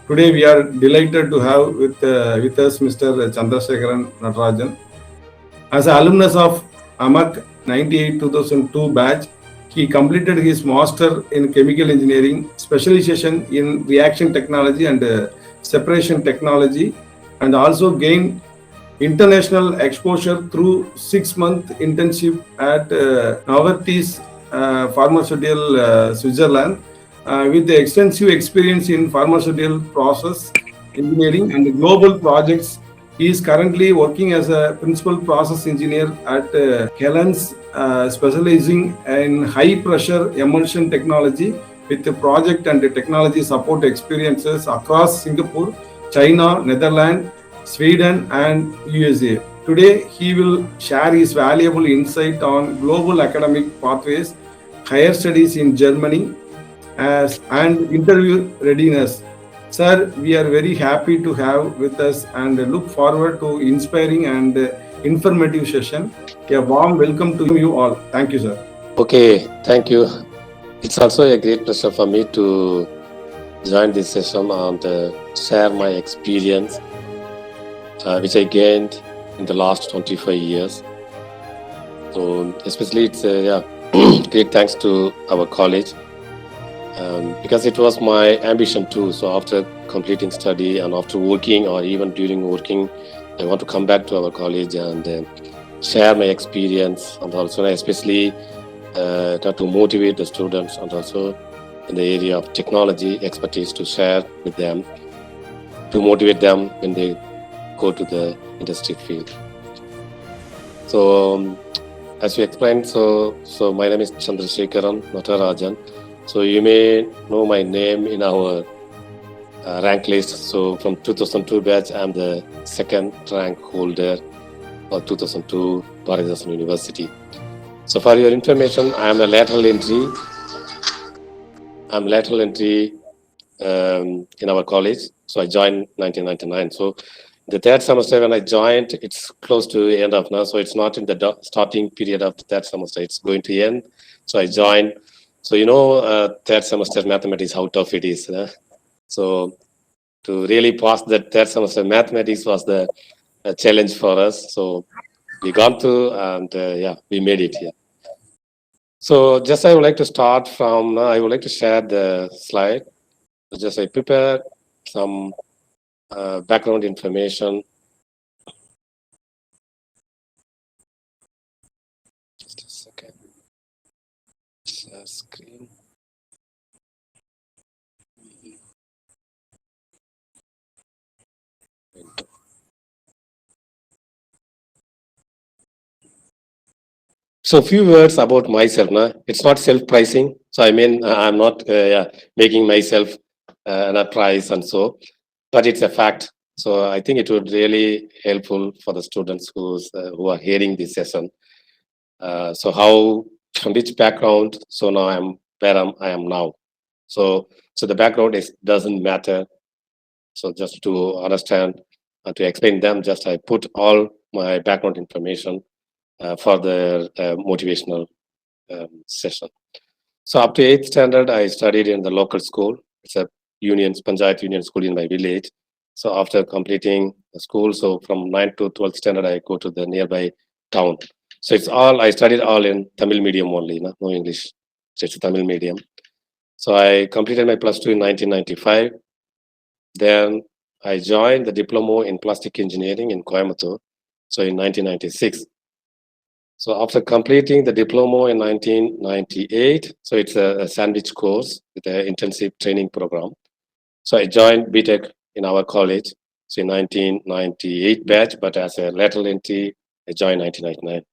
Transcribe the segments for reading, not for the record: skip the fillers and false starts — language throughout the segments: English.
Today we are delighted to have with us Mr. Chandrasekaran Natarajan. As an alumnus of AAMEC 98-2002 batch, he completed his master in chemical engineering, specialization in reaction technology and separation technology, and also gained international exposure through 6-month internship at Novartis Pharmaceutical Switzerland. With the extensive experience in pharmaceutical process engineering and global projects, he is currently working as a principal process engineer at Celanese, specializing in high pressure emulsion technology with the project and technology support experiences across Singapore, China, Netherlands, Sweden, and USA. Today, he will share his valuable insight on global academic pathways, higher studies in Germany, and interview readiness. Sir, we are very happy to have with us and look forward to inspiring and informative session. A warm welcome to you all. Thank you, sir. Okay, thank you. It's also a great pleasure for me to join this session and share my experience, which I gained in the last 25 years. So especially it's great thanks to our college, because it was my ambition too. So after completing study and after working or even during working, I want to come back to our college and share my experience, and also especially try to motivate the students, and also in the area of technology expertise to share with them, to motivate them when they go to the industry field. So as you explained, so my name is Chandrasekaran Natarajan. So you may know my name in our rank list. So from 2002 batch, I'm the second rank holder for 2002 Bharatdasan University. So for your information, I'm a lateral entry. I'm lateral entry in our college. So I joined 1999. So the third semester when I joined, it's close to the end of now. So it's not in the starting period of the third semester. It's going to end. So I joined. So third semester mathematics, how tough it is. So to really pass that third semester mathematics was the challenge for us. So we got through and we made it here. So just I would like to start from, I would like to share the slide. So just I prepared some background information. Just a second. Share screen. So a few words about myself. It's not self-pricing. So I mean, I'm not making myself a price and so, but it's a fact. So I think it would really helpful for the students who are hearing this session. So how, from which background, so now I'm where I am now. So the background doesn't matter. So just to understand and to explain them, just I put all my background information for the motivational session. So up to 8th standard, I studied in the local school. It's a Panchayat Union school in my village. So after completing the school, so from 9th to 12th standard, I go to the nearby town. So I studied all in Tamil medium only, no English. So it's a Tamil medium. So I completed my plus 2 in 1995. Then I joined the diploma in plastic engineering in Coimbatore. So in 1996. So after completing the diploma in 1998, so it's a sandwich course with an intensive training program. So I joined BTech in our college, so in 1998 batch, but as a lateral entry, I joined 1999.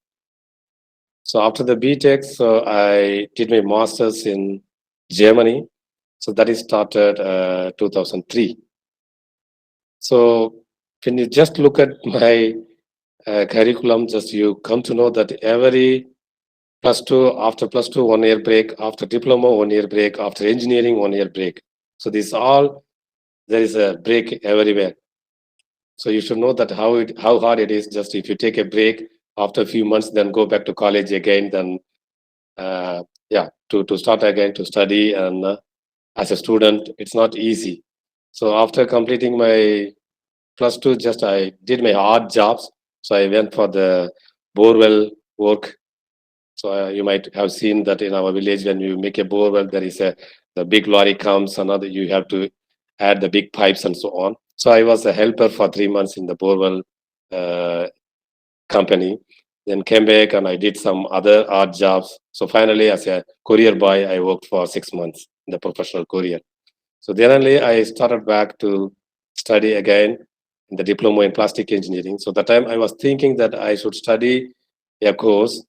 So after the BTech, so I did my master's in Germany. So that is started 2003. So when you just look at my curriculum, just you come to know that every +2, after +2, 1 year break, after diploma, 1 year break, after engineering, 1 year break. So this all, there is a break everywhere. So you should know that how hard it is. Just if you take a break after a few months, then go back to college again, then to start again to study. And as a student, it's not easy. So after completing my plus two, just I did my odd jobs. So I went for the borewell work. So you might have seen that in our village, when you make a borewell, there is the big lorry comes, another you have to add the big pipes and so on. So I was a helper for 3 months in the borewell uh, company. Then came back and I did some other odd jobs. So finally, as a courier boy, I worked for 6 months in the professional courier. So then only I started back to study again in the diploma in plastic engineering. So that time I was thinking that I should study a course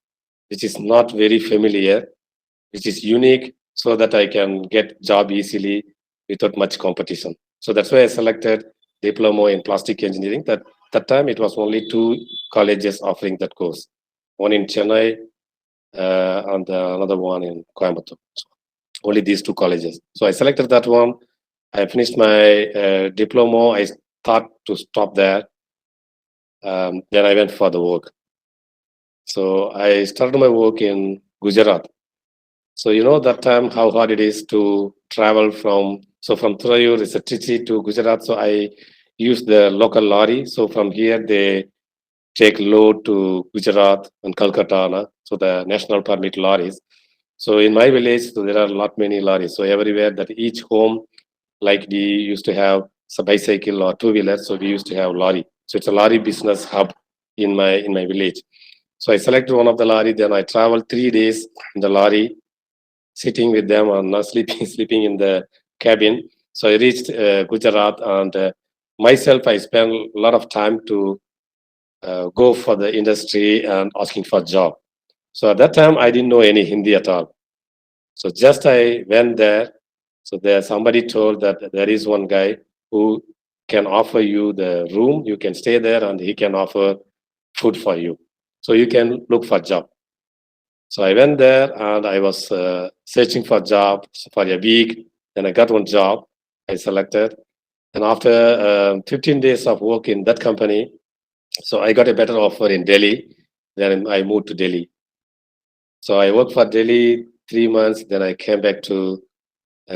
which is not very familiar, which is unique, so that I can get job easily without much competition. So that's why I selected diploma in plastic engineering. That time it was only two colleges offering that course, one in Chennai and another one in Coimbatore. So only these two colleges. So I selected that one. I finished my diploma. I thought to stop there. Then I went for the work. So I started my work in Gujarat. So you know that time how hard it is to travel from Thurayur, it's a Trichy to Gujarat. So I used the local lorry. So from here they take load to Gujarat and Calcutta, so the national permit lorries. So in my village, so there are not many lorries. So everywhere that each home, like we used to have a bicycle or two-wheeler, so we used to have lorry. So it's a lorry business hub in my village. So I selected one of the lorry. Then I traveled 3 days in the lorry, sitting with them and not sleeping sleeping in the cabin. So I reached Gujarat, and myself I spent a lot of time to go for the industry and asking for job. So at that time I didn't know any Hindi at all. So just I went there. So there somebody told that there is one guy who can offer you the room. You can stay there, and he can offer food for you. So you can look for job. So I went there and I was searching for job for a week. Then I got one job. I selected, and after 15 days of work in that company, so I got a better offer in Delhi. Then I moved to Delhi. So I worked for Delhi 3 months. Then I came back to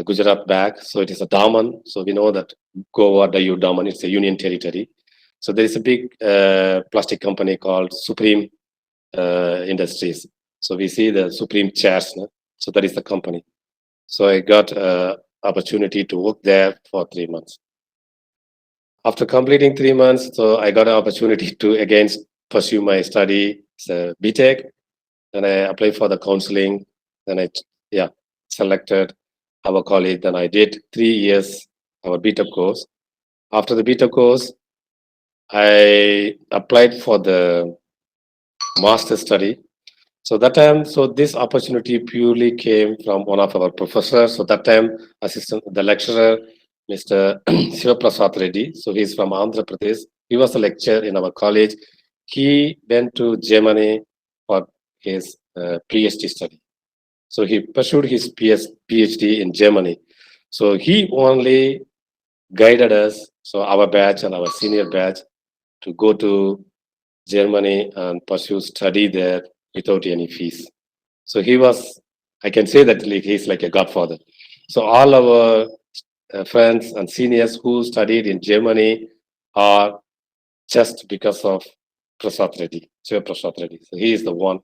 Gujarat back. So it is a Daman. So we know that Goa, Dayu, Daman, it's a union territory. So there is a big plastic company called Supreme Industries. So we see the Supreme chairs. No? So that is the company. So I got opportunity to work there for 3 months. After completing 3 months, so I got an opportunity to again pursue my study, BTech. Then I applied for the counseling. Then I selected our college. Then I did 3 years our BTech course. After the BTech course, I applied for the master study. So that time, so this opportunity purely came from one of our professors. So that time, the lecturer, Mr. Sivaprasad Reddy. So he's from Andhra Pradesh. He was a lecturer in our college. He went to Germany for his PhD study. So he pursued his PhD in Germany. So he only guided us, so our batch and our senior batch, to go to Germany and pursue study there without any fees. So he was, I can say that he's like a godfather. So all our friends and seniors who studied in Germany are just because of Prasad Reddy, Shiva Prasad Reddy. So he is the one,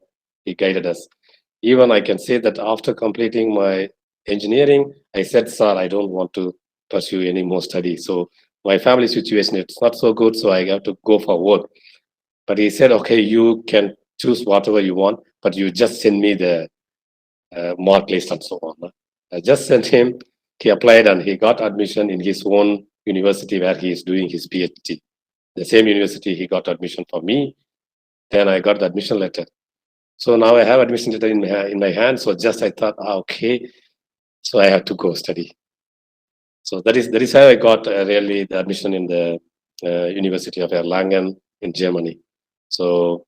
he guided us. Even I can say that after completing my engineering, I said, sir, I don't want to pursue any more study. So my family situation, it's not so good, so I have to go for work. But he said, okay, you can choose whatever you want, but you just send me the mark list and so on. I just sent him, he applied and he got admission in his own university where he is doing his PhD. The same university he got admission for me. Then I got the admission letter. So now I have admission letter in my hand. So just I thought, okay, so I have to go study. So that is how I got really the admission in the University of Erlangen in Germany. So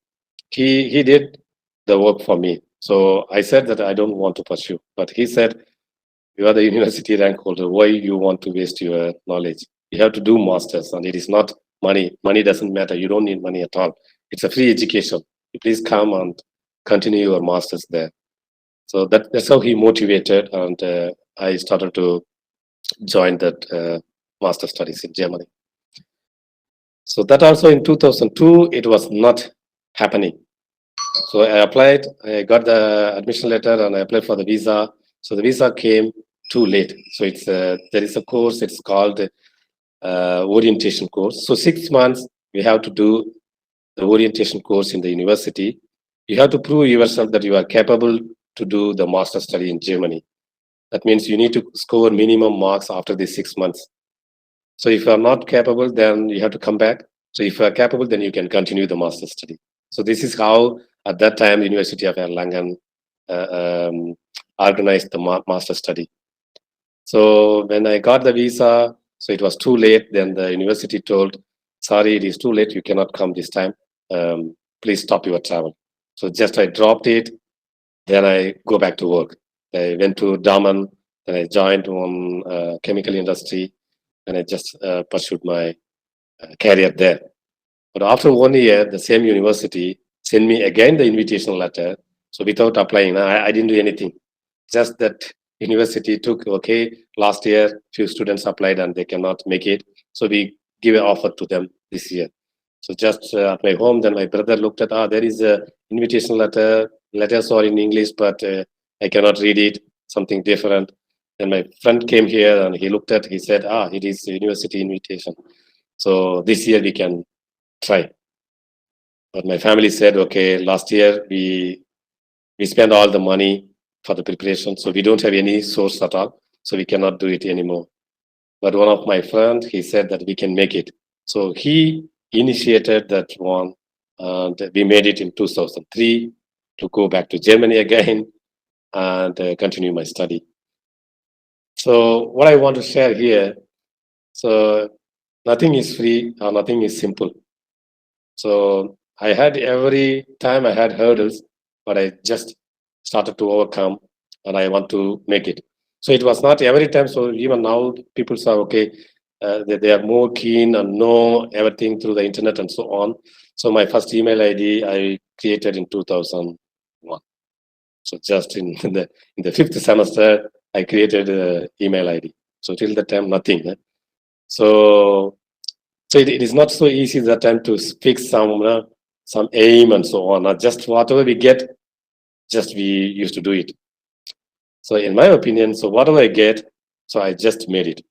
he did the work for me. So I said that I don't want to pursue, but he said, you are the university rank holder. Why you want to waste your knowledge? You have to do masters, and it is not money. Money doesn't matter. You don't need money at all. It's a free education. You please come and continue your masters there. So that's how he motivated, and I started to join that master studies in Germany. So that also in 2002, it was not happening. So I applied, I got the admission letter and I applied for the visa. So the visa came too late. So it's there is a course, it's called orientation course. So 6 months, we have to do the orientation course in the university. You have to prove yourself that you are capable to do the master study in Germany. That means you need to score minimum marks after these 6 months. So if you are not capable, then you have to come back. So if you are capable, then you can continue the master study. So this is how, at that time, University of Erlangen organized the master study. So when I got the visa, so it was too late. Then the university told, sorry, it is too late. You cannot come this time. Please stop your travel. So just I dropped it. Then I go back to work. I went to Daman. Then I joined one chemical industry. And I just pursued my career there. But after 1 year, the same university sent me again the invitation letter. So without applying, I didn't do anything. Just that university took, okay, last year, few students applied and they cannot make it. So we give an offer to them this year. So just at my home, then my brother looked at, there is a invitation letter. Letters are in English, but I cannot read it, something different. And my friend came here and he looked at, he said, it is a university invitation. So this year we can try. But my family said, okay, last year we spent all the money for the preparation. So we don't have any source at all. So we cannot do it anymore. But one of my friends, he said that we can make it. So he initiated that one. And we made it in 2003 to go back to Germany again and continue my study. So what I want to share here, so nothing is free or nothing is simple. So I had every time I had hurdles, but I just started to overcome and I want to make it. So it was not every time. So even now people say, okay, they are more keen and know everything through the internet and so on. So my first email ID I created in 2001. So just in the fifth semester, I created an email ID. So till the time, nothing. So it is not so easy that time to fix some aim and so on. Just whatever we get, just we used to do it. So in my opinion, so whatever I get, so I just made it.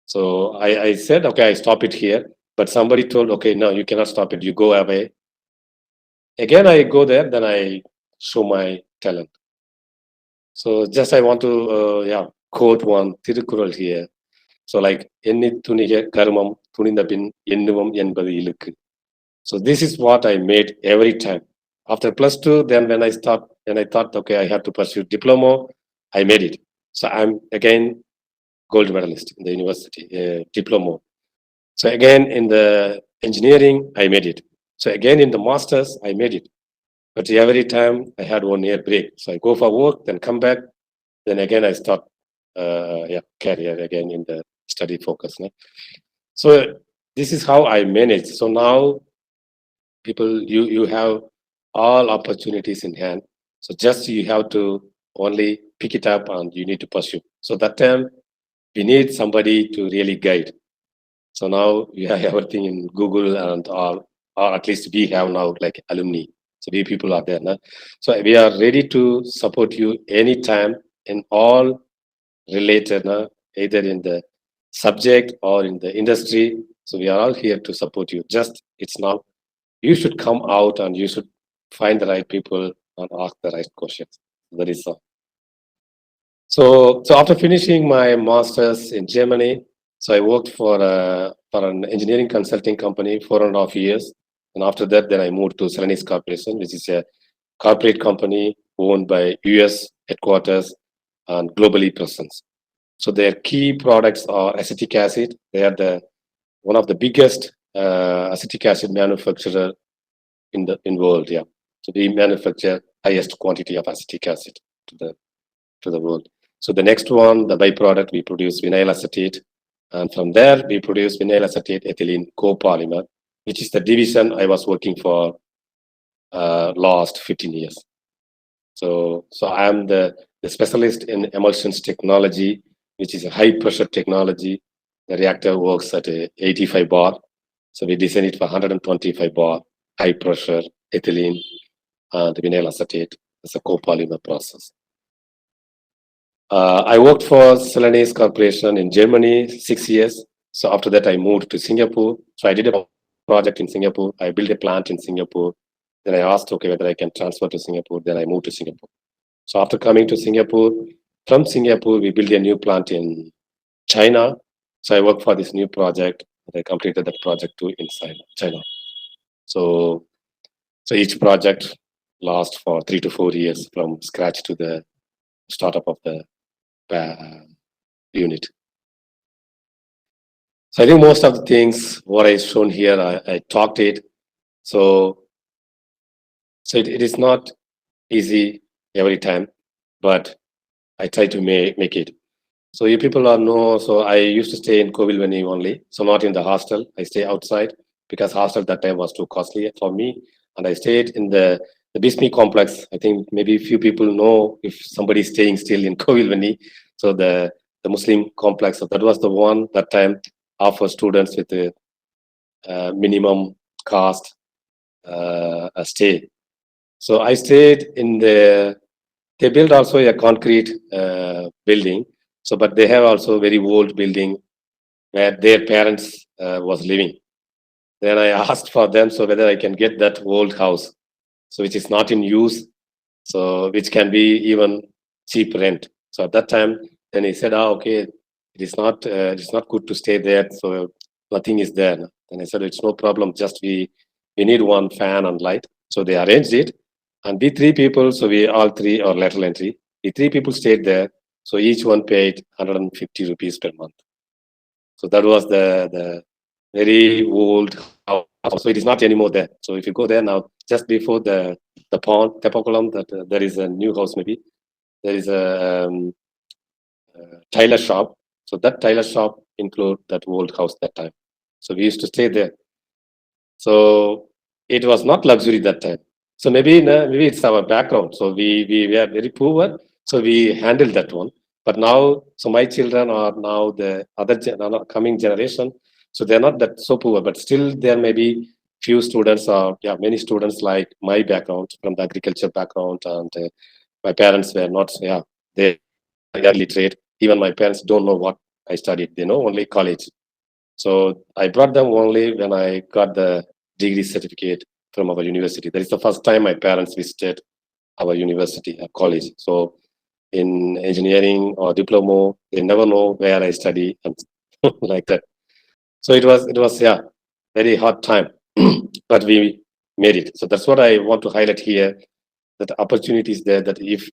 So I said, okay, I stop it here. But somebody told, okay, no, you cannot stop it. You go away. Again, I go there, then I show my talent. So just I want to quote one Tirukural here. So like Enni Tuniga Karmam Tunindapin Ennuvam Enbadu Ilukku. So this is what I made every time. After +2, then when I thought, okay, I have to pursue diploma, I made it. So I'm again gold medalist in the university, diploma. So again in the engineering, I made it. So again in the masters, I made it. But every time I had 1 year break. So I go for work, then come back, then again I start career again in the study focus. No? So this is how I manage. So now people, you have all opportunities in hand. So just you have to only pick it up and you need to pursue. So that time we need somebody to really guide. So now we have everything in Google and all, or at least we have now like Alumni. So we people are there. No? So we are ready to support you anytime in all related, either in the subject or in the industry. So we are all here to support you. Just it's now you should come out and you should find the right people and ask the right questions. That is all. So after finishing my master's in Germany, so I worked for an engineering consulting company 4.5 years. And after that, then I moved to Celanese Corporation, which is a corporate company owned by US headquarters and globally present. So their key products are acetic acid. They are one of the biggest acetic acid manufacturer in world. Yeah. So we manufacture highest quantity of acetic acid to the world. So the next one, the byproduct, we produce vinyl acetate. And from there, we produce vinyl acetate ethylene copolymer, which is the division I was working for last 15 years. So I am the specialist in emulsions technology, which is a high pressure technology. The reactor works at 85 bar. So we designed it for 125 bar, high pressure, ethylene, and vinyl acetate as a copolymer process. I worked for Celanese Corporation in Germany 6 years. So after that, I moved to Singapore. So I did a project in Singapore. I built a plant in Singapore. Then I asked, okay, whether I can transfer to Singapore. Then I moved to Singapore. So after coming to Singapore, from Singapore, we built a new plant in China. So I worked for this new project. I completed that project too inside China. So each project lasts for 3 to 4 years from scratch to the startup of the unit. So I think most of the things what I shown here, I talked it. So it is not easy every time, but I try to make it. So you people are know. So I used to stay in Kovilvani only, so not in the hostel. I stay outside because hostel that time was too costly for me, and I stayed in the Bismi complex. I think maybe few people know if somebody is staying still in Kovilvani. So the Muslim complex. So that was the one that time offer students with a minimum cost a stay. So I stayed in the. They built also a concrete building. So, but they have also very old building where their parents was living. Then I asked for them, so whether I can get that old house, so which is not in use, so which can be even cheap rent. So at that time, then he said, okay, it's not good to stay there. So nothing is there. And I said, it's no problem. Just we need one fan and light. So they arranged it. And we 3 people, so we all 3 or lateral entry. We 3 people stayed there. So each one paid 150 rupees per month. So that was the very old house. So it is not anymore there. So if you go there now, just before the pond, Tepakulam, that there is a new house maybe. There is a tailor shop. So that tailor shop include that old house that time. So we used to stay there. So it was not luxury that time. So maybe it's our background. So we were very poor. So we handled that one. But now, so my children are now the other coming generation. So they're not that so poor, but still there may be few students or many students like my background from the agriculture background, and my parents were not they are literate. Even my parents don't know what I studied. They know only college. So I brought them only when I got the degree certificate from our university. That is the first time my parents visited our university, college. So in engineering or diploma, they never know where I study and like that. So it was very hard time, but we made it. So that's what I want to highlight here. That opportunity is there. That if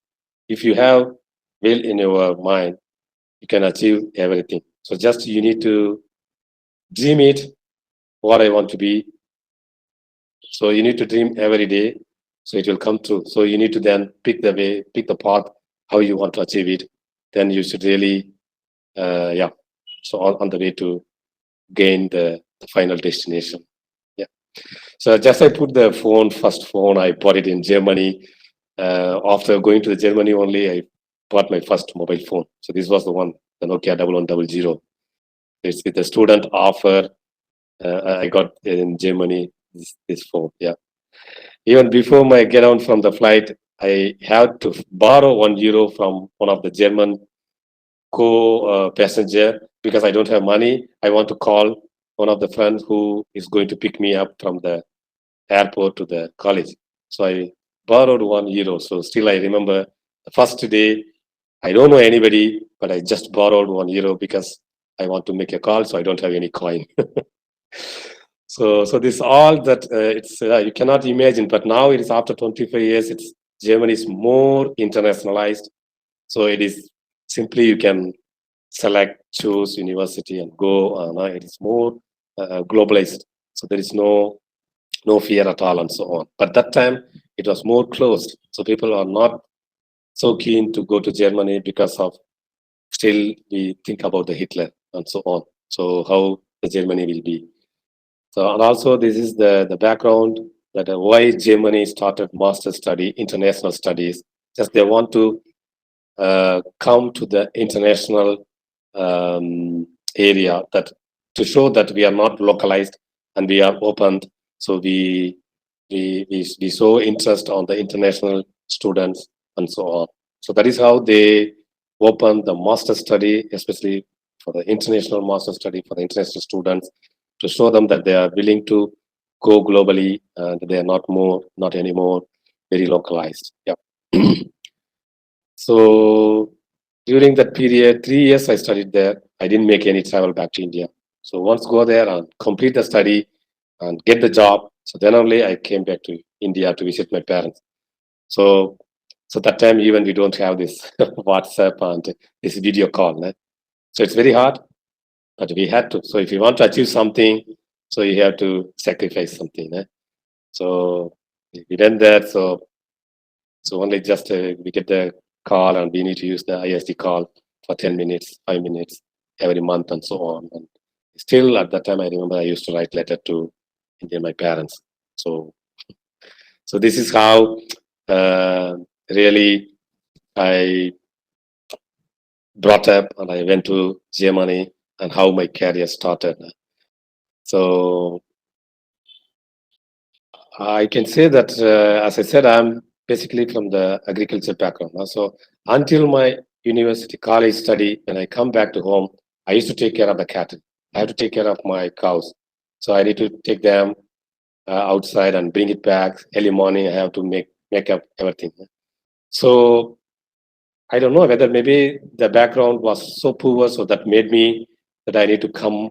you have will in your mind, you can achieve everything. So just you need to dream it, what I want to be. So you need to dream every day, so it will come true. So you need to then pick the path, how you want to achieve it. Then you should really, so on the way to gain the final destination. Yeah. So just I put the first phone, I bought it in Germany. After going to the Germany only, I bought my first mobile phone. So this was the one, the Nokia 1100. It's with the student offer. I got in Germany this phone. Yeah. Even before my get on from the flight, I had to borrow €1 from one of the German co-passenger because I don't have money. I want to call one of the friends who is going to pick me up from the airport to the college. So I borrowed €1. So still I remember the first day, I don't know anybody, but I just borrowed €1 because I want to make a call, so I don't have any coin. So this all that it's you cannot imagine, but now it is after 25 years. It's Germany is more internationalized, so it is simply you can select, choose university and go. Now it is more globalized, so there is no fear at all and so on. But that time it was more closed, so people are not so keen to go to Germany because of still we think about the Hitler and so on. So how the Germany will be. So, and also this is the background that why Germany started master study, international studies. Just they want to come to the international area, that to show that we are not localized and we are open. So we show interest on the international students and so on. So that is how they open the master study, especially for the international master study for the international students, to show them that they are willing to go globally and they are not anymore very localized. Yeah. So during that period, 3 years I studied there. I didn't make any travel back to India. So once go there and complete the study and get the job, so then only I came back to India to visit my parents. So that time even we don't have this WhatsApp and this video call. Né? So it's very hard, but we had to. So if you want to achieve something, so you have to sacrifice something. Né? So we went there. So only just we get the call and we need to use the ISD call for 10 minutes, 5 minutes every month and so on. And still at that time, I remember I used to write letter to India, my parents. So this is how really I brought up and I went to Germany and how my career started. So I can say that, as I said, I'm basically from the agriculture background. So until my university college study, when I come back to home, I used to take care of the cattle. I have to take care of my cows. So I need to take them outside and bring it back early morning. I have to make up everything. So I don't know whether maybe the background was so poor, so that made me that I need to come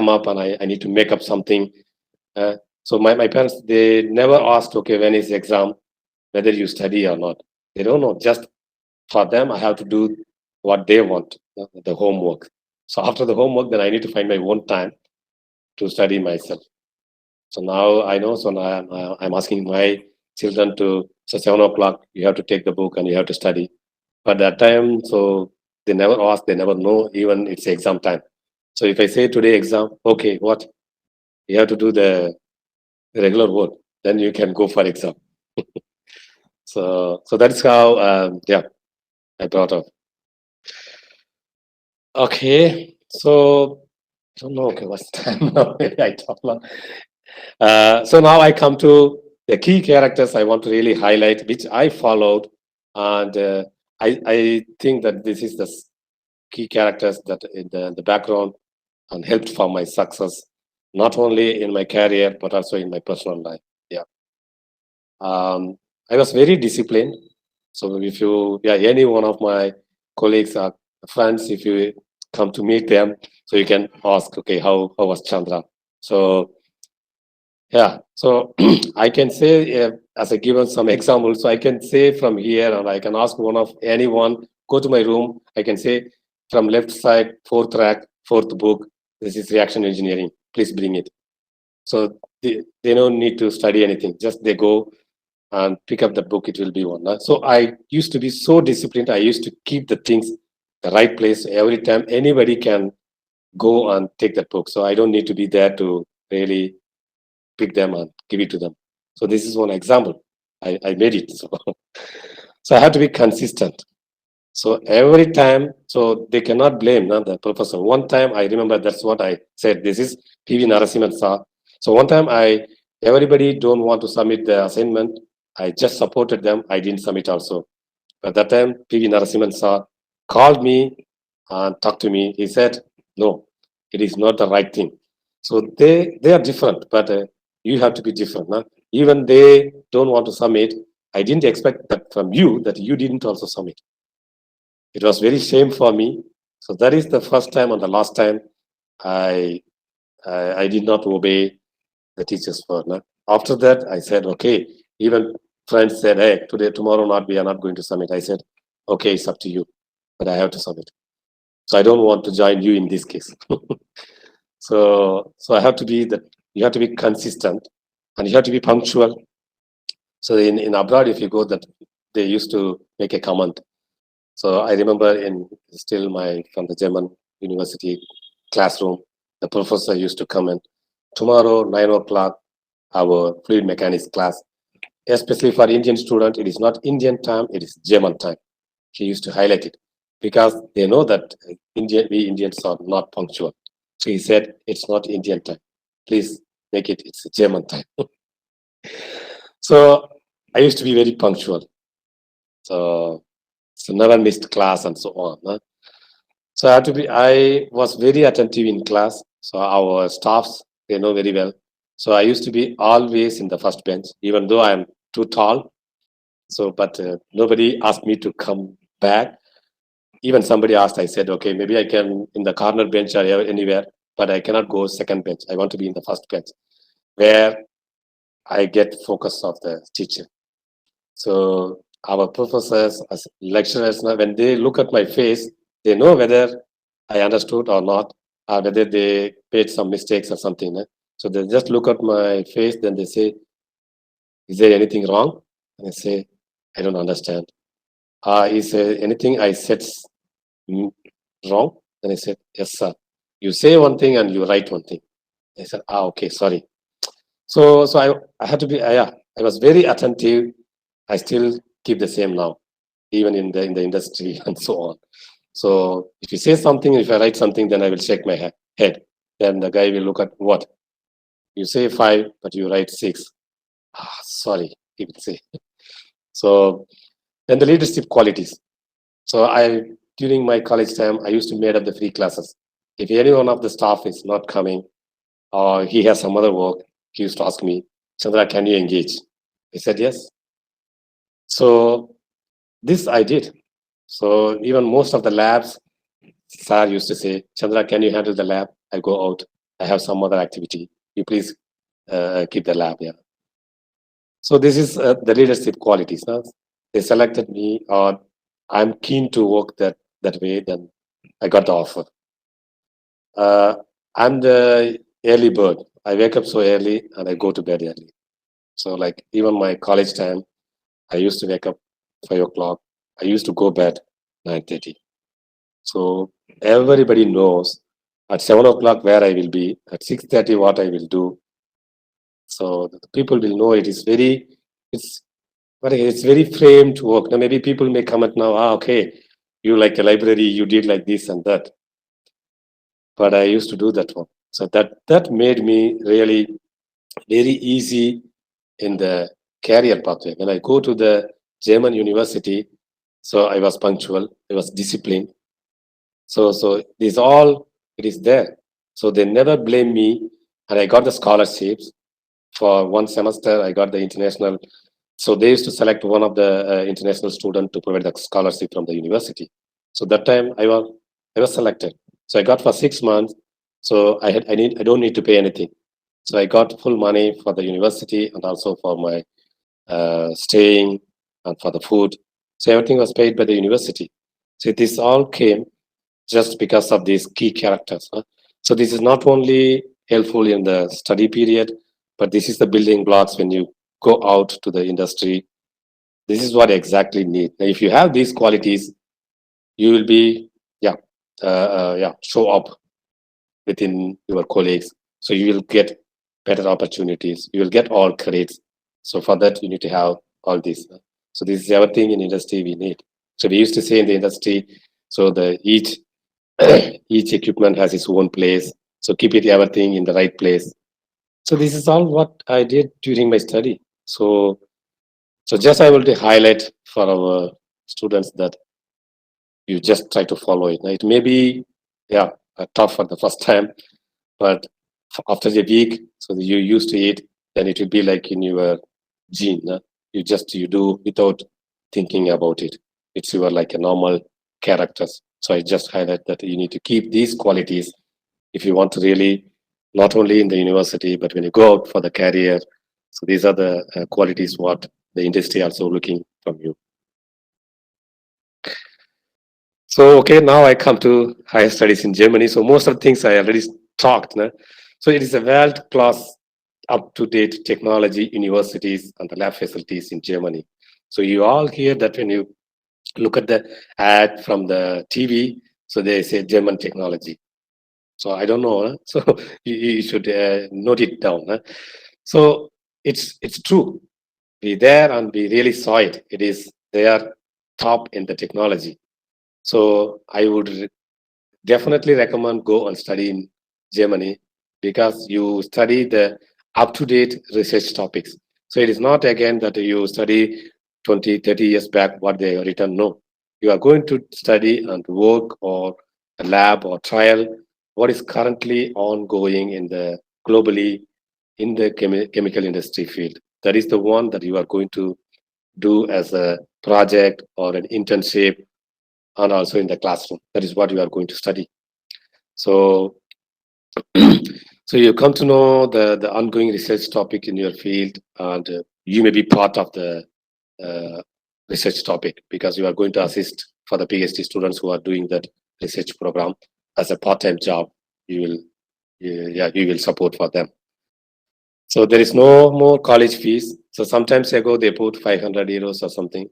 up and I need to make up something. So my parents, they never asked, okay, when is the exam, whether you study or not. They don't know. Just for them, I have to do what they want, the homework. So after the homework, then I need to find my own time to study myself. So now I know. So now I'm asking my children to, so 7 o'clock, you have to take the book and you have to study. But that time, so they never ask, they never know, even it's exam time. So if I say today exam, okay, what? You have to do the regular work, then you can go for exam. So that's how, I brought up. Okay, so I don't know. Okay, what's time now? I talk long. So now I come to the key characters I want to really highlight, which I followed, and I think that this is the key characters that in the background and helped for my success, not only in my career but also in my personal life. Yeah. I was very disciplined. So if you, any one of my colleagues or friends, if you come to meet them, so you can ask, okay, how was Chandra? So yeah, so I can say, as I given some examples, so I can say from here, and I can ask one of anyone, go to my room, I can say from left side, fourth rack, fourth book, this is reaction engineering, please bring it. So they don't need to study anything, just they go and pick up the book, it will be one. So I used to be so disciplined, I used to keep the things the right place. Every time anybody can go and take that book. So I don't need to be there to really pick them and give it to them. So this is one example. I made it. So I have to be consistent. So every time, so they cannot blame the professor. One time I remember that's what I said. This is P.V. Narasimhan sir. So one time everybody don't want to submit the assignment. I just supported them. I didn't submit also. At that time, P.V. Narasimhan sir called me and talked to me. He said, no, it is not the right thing. So they are different, but you have to be different. Huh? Even they don't want to submit. I didn't expect that from you, that you didn't also submit. It was very shame for me. So that is the first time and the last time I did not obey the teacher's word. No? After that, I said, okay. Even friends said, hey, today, tomorrow, we are not going to submit. I said, okay, it's up to you, but I have to submit. So I don't want to join you in this case. So I have to be that. You have to be consistent, and you have to be punctual. So in abroad, if you go, that they used to make a comment. So I remember from the German university classroom, the professor used to comment, tomorrow 9 o'clock, our fluid mechanics class, especially for Indian student, it is not Indian time, it is German time. He used to highlight it because they know that we Indians are not punctual. So he said, it's not Indian time. Please make it, it's German time. So I used to be very punctual. So never missed class and so on. So I was very attentive in class. So our staffs, they know very well. So I used to be always in the first bench, even though I'm too tall. So, but nobody asked me to come back. Even somebody asked, I said, okay, maybe I can in the corner bench or anywhere, but I cannot go second bench. I want to be in the first bench where I get focus of the teacher. So our professors, as lecturers, when they look at my face, they know whether I understood or not, or whether they made some mistakes or something. So they just look at my face, then they say, is there anything wrong? And I say, I don't understand. Is there anything I said wrong? And I said, yes, sir. You say one thing and you write one thing. I said, okay, sorry. So I had to be, yeah, I was very attentive. I still keep the same now, even in the industry and so on. So if you say something, if I write something, then I will shake my head. Then the guy will look at what? You say 5, but you write 6. Sorry, he will say. So then the leadership qualities. So during my college time, I used to made up the free classes. If any one of the staff is not coming or he has some other work, he used to ask me, Chandra, can you engage? I said, yes. So this I did. So even most of the labs, sir used to say, Chandra, can you handle the lab? I go out. I have some other activity. You please keep the lab here. So this is the leadership qualities. Now they selected me, or I'm keen to work that way. Then I got the offer. I'm the early bird. I wake up so early and I go to bed early. So like even my college time, I used to wake up 5 o'clock. I used to go bed 9:30. So everybody knows at 7 o'clock where I will be, at 6:30 what I will do. So the people will know it's very framed work. Now maybe people may comment now, okay, you like a library, you did like this and that. But I used to do that one. So that made me really very easy in the career pathway. When I go to the German university, so I was punctual, I was disciplined. So it is there. So they never blame me, and I got the scholarships for one semester. I got the international. So they used to select one of the international student to provide the scholarship from the university. So that time I was selected. So I got for 6 months. So I don't need to pay anything. So I got full money for the university and also for my staying and for the food. So everything was paid by the university. So this all came just because of these key characters. So this is not only helpful in the study period, but this is the building blocks when you go out to the industry. This is what exactly need. Now, if you have these qualities, you will be, show up within your colleagues. So you will get better opportunities. You will get all credits. So for that, you need to have all this. So this is everything in industry we need. So we used to say in the industry, so the each equipment has its own place. So keep it everything in the right place. So this is all what I did during my study. So just I will to highlight for our students that you just try to follow it. Now, it may be tough for the first time, but after a week, so that you used to it, then it will be like in your gene. You do without thinking about it. It's your like a normal characters. So I just highlight that you need to keep these qualities if you want to really, not only in the university, but when you go out for the career. So these are the qualities what the industry also looking from you. So, okay, now I come to higher studies in Germany. So most of the things I already talked. So it is a world-class, up-to-date technology universities and the lab facilities in Germany. So you all hear that when you look at the ad from the TV, so they say German technology. So I don't know. So you should note it down. So it's true. We there and we really saw it. They are top in the technology. So I would definitely recommend go and study in Germany because you study the up-to-date research topics. So it is not again that you study 20, 30 years back what they have written. No, you are going to study and work or a lab or trial what is currently ongoing in the globally in the chemical industry field. That is the one that you are going to do as a project or an internship and also in the classroom. That is what you are going to study. So so you come to know the ongoing research topic in your field, and you may be part of the uh, research topic because you are going to assist for the PhD students who are doing that research program as a part-time job. You will, you will support for them. So there is no more college fees. So sometimes ago they put 500 euros or something,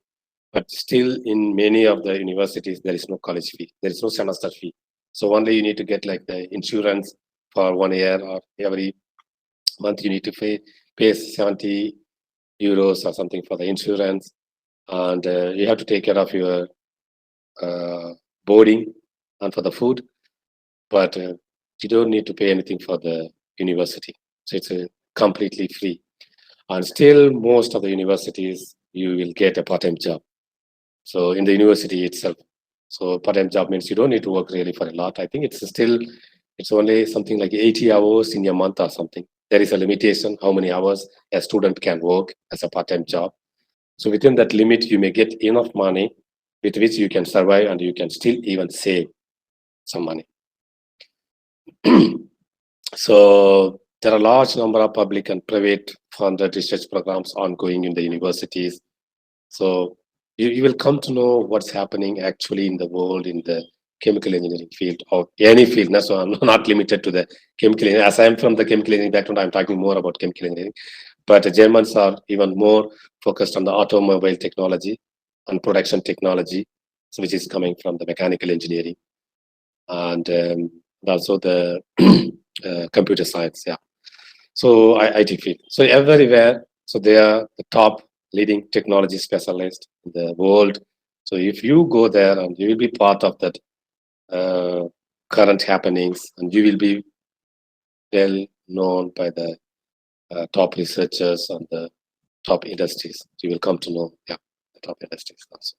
but still in many of the universities there is no college fee. There is no semester fee. So only you need to get like the insurance for 1 year, or every month you need to pay 70 euros or something for the insurance, and you have to take care of your uh, boarding and for the food, but you don't need to pay anything for the university. So it's completely free. And still, most of the universities, you will get a part-time job. So in the university itself. So part-time job means you don't need to work really for a lot. I think it's only something like 80 hours in a month or something. There is a limitation how many hours a student can work as a part-time job. So within that limit, you may get enough money with which you can survive and you can still even save some money. So there are a large number of public and private funded research programs ongoing in the universities. So you will come to know what's happening actually in the world in the chemical engineering field or any field. Now, so I'm not limited to the chemical engineering. As I'm from the chemical engineering background, I'm talking more about chemical engineering. But the Germans are even more focused on the automobile technology and production technology, which is coming from the mechanical engineering and also the computer science. Yeah. So IT field. So everywhere, so they are the top leading technology specialist in the world. So if you go there and you will be part of that current happenings, and you will be well known by the top researchers and the top industries. You will come to know, yeah, the top industries also.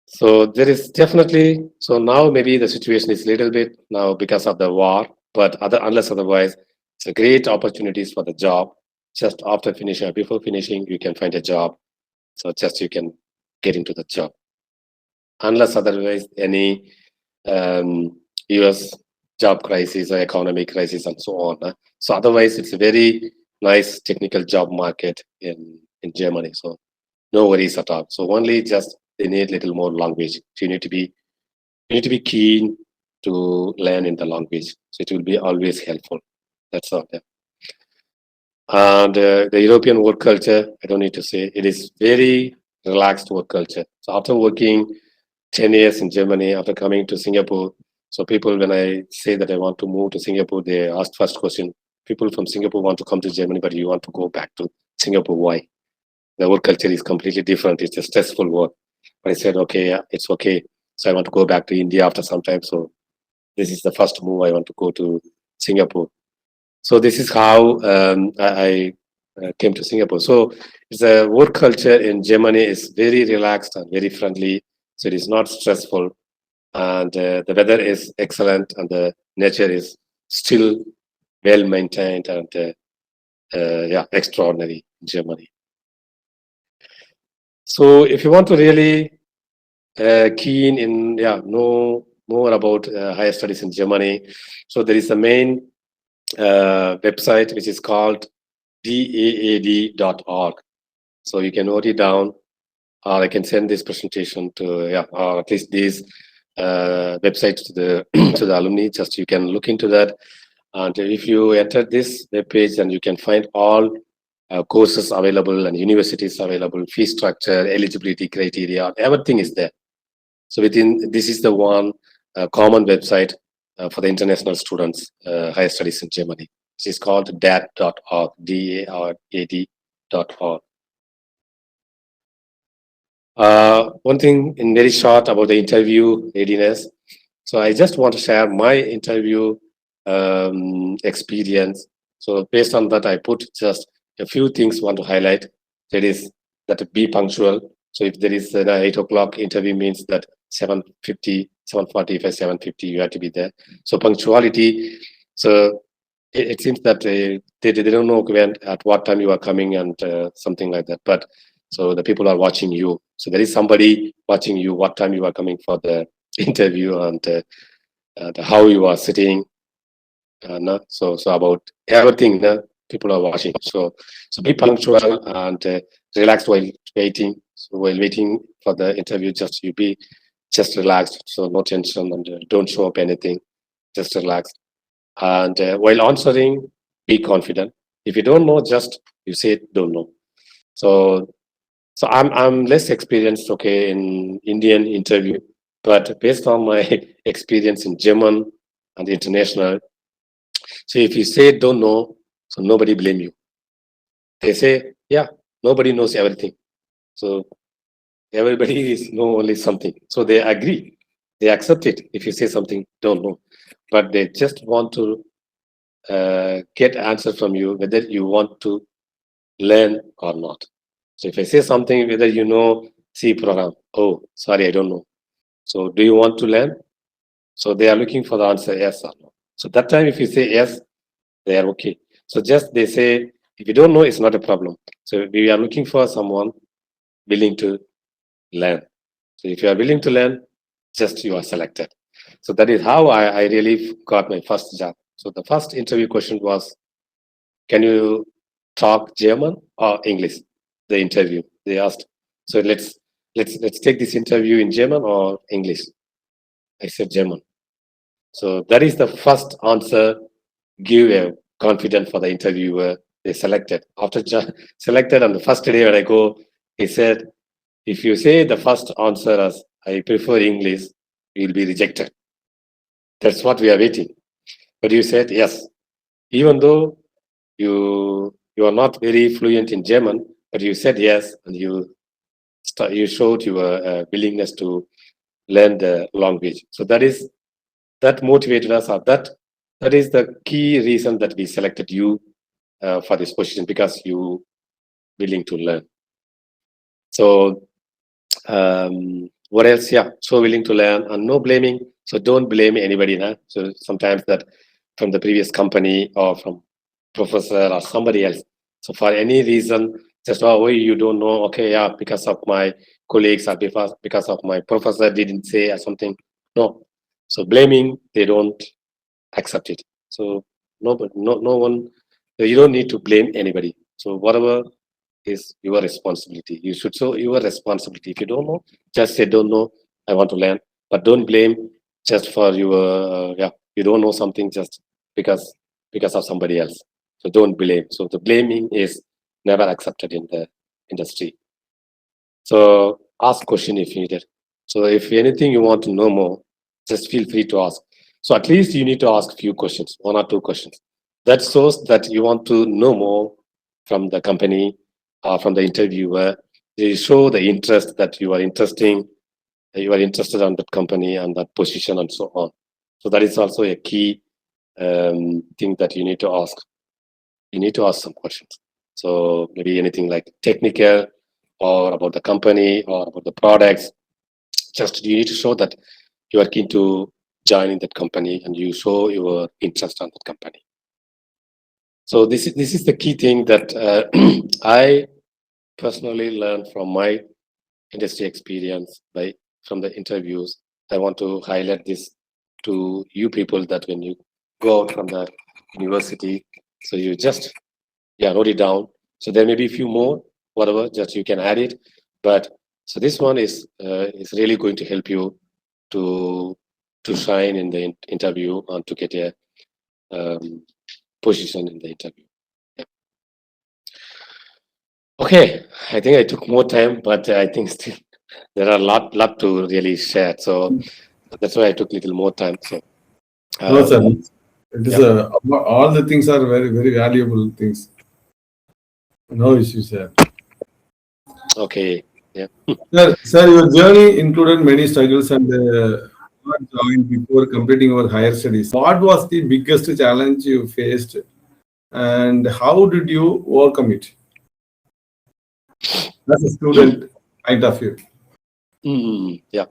So there is definitely, so now maybe the situation is a little bit now because of the war, but unless otherwise, it's a great opportunities for the job. Just after finishing or before finishing, you can find a job. So just you can get into the job. Unless otherwise any US job crisis or economic crisis and so on. So otherwise, it's a very nice technical job market in Germany. So no worries at all. So only just they need little more language. So you need to be keen to learn in the language. So it will be always helpful. That's all. Yeah. And the European work culture, I don't need to say, it is very relaxed work culture. So after working 10 years in Germany, after coming to Singapore, so people, when I say that I want to move to Singapore, they ask first question, people from Singapore want to come to Germany, but you want to go back to Singapore. Why? The work culture is completely different. It's a stressful work. But I said, okay, yeah, it's okay. So I want to go back to India after some time. So this is the first move. I want to go to Singapore. So this is how I came to Singapore. So the work culture in Germany is very relaxed and very friendly. So it is not stressful, and the weather is excellent, and the nature is still well maintained and yeah, extraordinary in Germany. So if you want to really keen in know more about higher studies in Germany, so there is a main website which is called daad.org. So you can note it down, or I can send this presentation to or at least these websites to the to the alumni. Just you can look into that, and if you enter this web page, and you can find all courses available and universities available, fee structure, eligibility criteria, everything is there. So within this is the one common website for the international students, higher studies in Germany. This is called DAD.org, DARAD.org. One thing in very short about the interview readiness. So I just want to share my interview experience. So based on that, I put just a few things want to highlight. That is that be punctual. So if there is an 8 o'clock interview, means that 7:50, 7:45, 7:50, you have to be there. So punctuality. So it seems that they don't know when at what time you are coming and something like that. But so the people are watching you. So there is somebody watching you what time you are coming for the interview and how you are sitting. No? So about everything, no? People are watching. So be punctual and relax while waiting. So while waiting for the interview, just you be just relaxed. So no tension and don't show up anything. Just relax. And while answering, be confident. If you don't know, just you say don't know. So I'm less experienced, okay, in Indian interview, but based on my experience in German and international, so if you say don't know, so nobody blame you. They say, yeah, nobody knows everything. So everybody is know only something. So they agree. They accept it if you say something don't know. But they just want to get answer from you whether you want to learn or not. So if I say something whether you know C program, oh sorry, I don't know. So do you want to learn? So they are looking for the answer yes or no. So that time if you say yes, they are okay. So just they say, if you don't know, it's not a problem. So we are looking for someone willing to learn. So if you are willing to learn, just you are selected. So that is how I really got my first job. So the first interview question was, can you talk German or English? The interview they asked. So let's take this interview in German or English. I said German. So that is the first answer give a confidence for the interviewer. They selected. After selected on the first day when I go, he said, if you say the first answer as I prefer English, you will be rejected. That's what we are waiting. But you said yes. Even though you are not very fluent in German, but you said yes and you showed your willingness to learn the language. So that motivated us, or that is the key reason that we selected you for this position, because you willing to learn. So what else? Yeah, so willing to learn and no blaming. So don't blame anybody. Nah? So sometimes that from the previous company or from professor or somebody else. So for any reason, just oh you don't know. Okay, yeah, because of my colleagues or because of my professor didn't say or something. No. So blaming, they don't accept it. So no one. You don't need to blame anybody. So whatever is your responsibility. You should show your responsibility. If you don't know, just say don't know. I want to learn, but don't blame just for your you don't know something just because of somebody else. So don't blame. So the blaming is never accepted in the industry. So ask question if needed. So if anything you want to know more, just feel free to ask. So at least you need to ask a few questions, 1 or 2 questions. That shows that you want to know more from the company or from the interviewer. They show the interest that you are interested on that company and that position and so on. So that is also a key thing that you need to ask. You need to ask some questions. So maybe anything like technical or about the company or about the products. Just you need to show that you are keen to join in that company and you show your interest on that company. So this is the key thing that I personally learned from my industry experience from the interviews. I want to highlight this to you people that when you go out from the university, so you just wrote it down. So there may be a few more, whatever, just you can add it. But so this one is really going to help you to shine in the interview and to get a position in the interview. Yeah. Okay, I think I took more time, but I think still there are a lot to really share. So that's why I took a little more time. So No, sir. It is all the things are very, very valuable things. No issues, sir. Okay. Yeah. Sir, your journey included many struggles and not join before completing your higher studies. What was the biggest challenge you faced, and how did you overcome it as a student point of view? Yeah.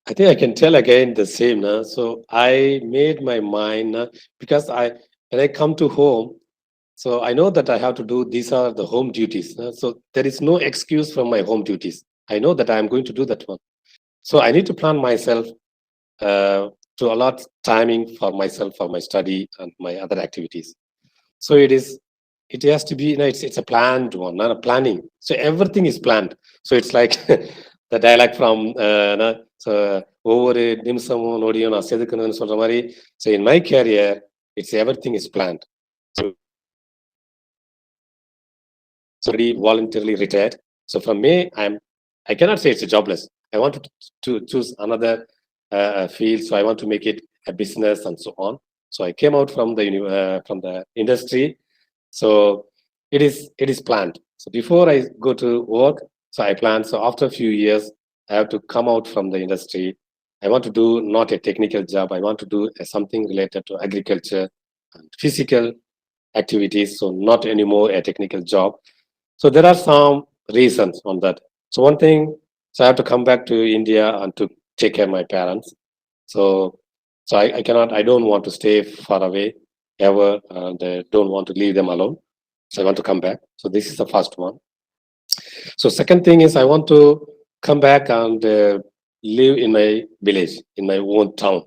I think I can tell again the same. So I made my mind because when I come to home, so I know that I have to do these are the home duties. So there is no excuse from my home duties. I know that I am going to do that one. So I need to plan myself to allot timing for myself for my study and my other activities. So it has to be, it's a planned one, not a planning. So everything is planned. So it's like the dialogue from so ஒவ்வொரு நிமிஷமும் நொடியும் நான் செதுக்கணும்னு சொல்ற மாதிரி. So in my career, it's everything is planned. So already voluntarily retired. So from May, I cannot say it's a jobless. I want to choose another field. So I want to make it a business and so on. So I came out from the industry. So it is planned. So before I go to work, so I plan. So after a few years, I have to come out from the industry. I want to do not a technical job. I want to do something related to agriculture and physical activities. So not anymore a technical job. So there are some reasons on that. So one thing, so I have to come back to India and to take care of my parents. So I don't want to stay far away ever, and don't want to leave them alone. So I want to come back. So this is the first one. So second thing is I want to come back and live in my village, in my own town.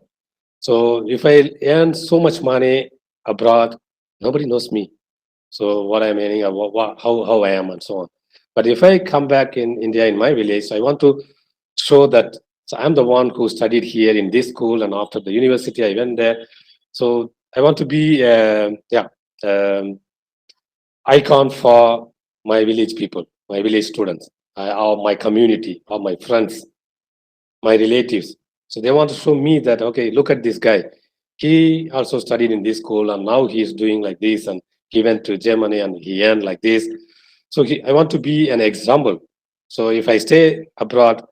So if I earn so much money abroad, nobody knows me. So what I'm earning, how I am, and so on. But if I come back in India, in my village, I want to show that so I'm the one who studied here in this school, and after the university, I went there. So I want to be, icon for my village people, my village students, or my community, or my friends, my relatives. So they want to show me that, okay, look at this guy. He also studied in this school, and now he is doing like this, and he went to Germany and he earned like this. So I want to be an example. So if I stay abroad,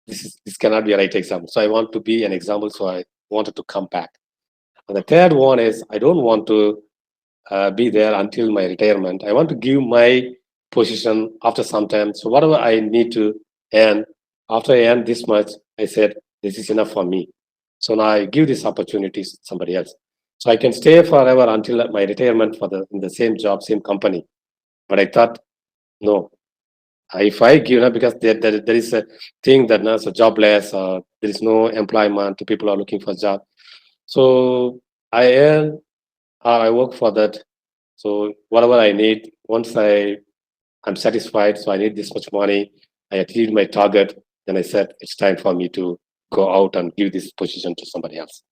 this cannot be a right example. So I want to be an example. So I wanted to come back. And the third one is I don't want to be there until my retirement. I want to give my position after some time. So whatever I need to earn, after I earn this much, I said, this is enough for me. So now I give this opportunity to somebody else. So I can stay forever until my retirement in the same job, same company. But I thought, no, if I give, because there is a thing that now so jobless, there is no employment, people are looking for a job. So I earn, I work for that. So whatever I need, once I'm satisfied, so I need this much money, I achieved my target, then I said it's time for me to go out and give this position to somebody else.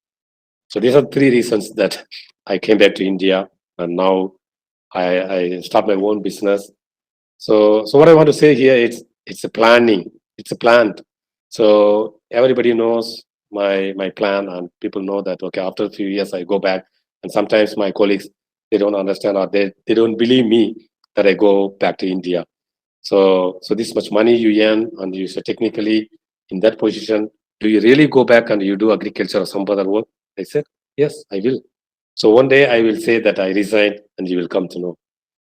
So these are three reasons that I came back to India, and now I start my own business. So what I want to say here, it's a planning, it's a plan. So everybody knows my plan, and people know that, okay, after a few years I go back, and sometimes my colleagues, they don't understand, or they don't believe me that I go back to India. So this much money you earn, and you say technically in that position, do you really go back and you do agriculture or some other work? I said, yes, I will. So one day I will say that I resigned, and you will come to know.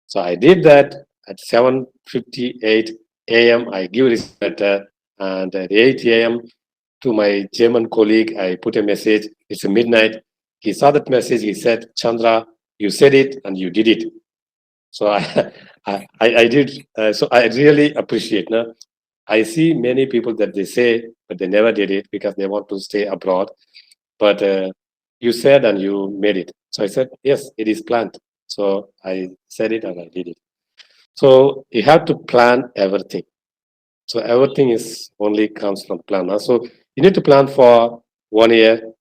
So I did that at 7:58 a.m. I give this letter, and at 8 a.m. to my German colleague, I put a message. It's a midnight. He saw that message. He said, Chandra, you said it and you did it. So I did. So I really appreciate. No? I see many people that they say, but they never did it because they want to stay abroad. But you said and you made it. So I said, yes, it is planned. So I said it and I did it. So you have to plan everything. So everything is only comes from plan. So you need to plan for 1 year,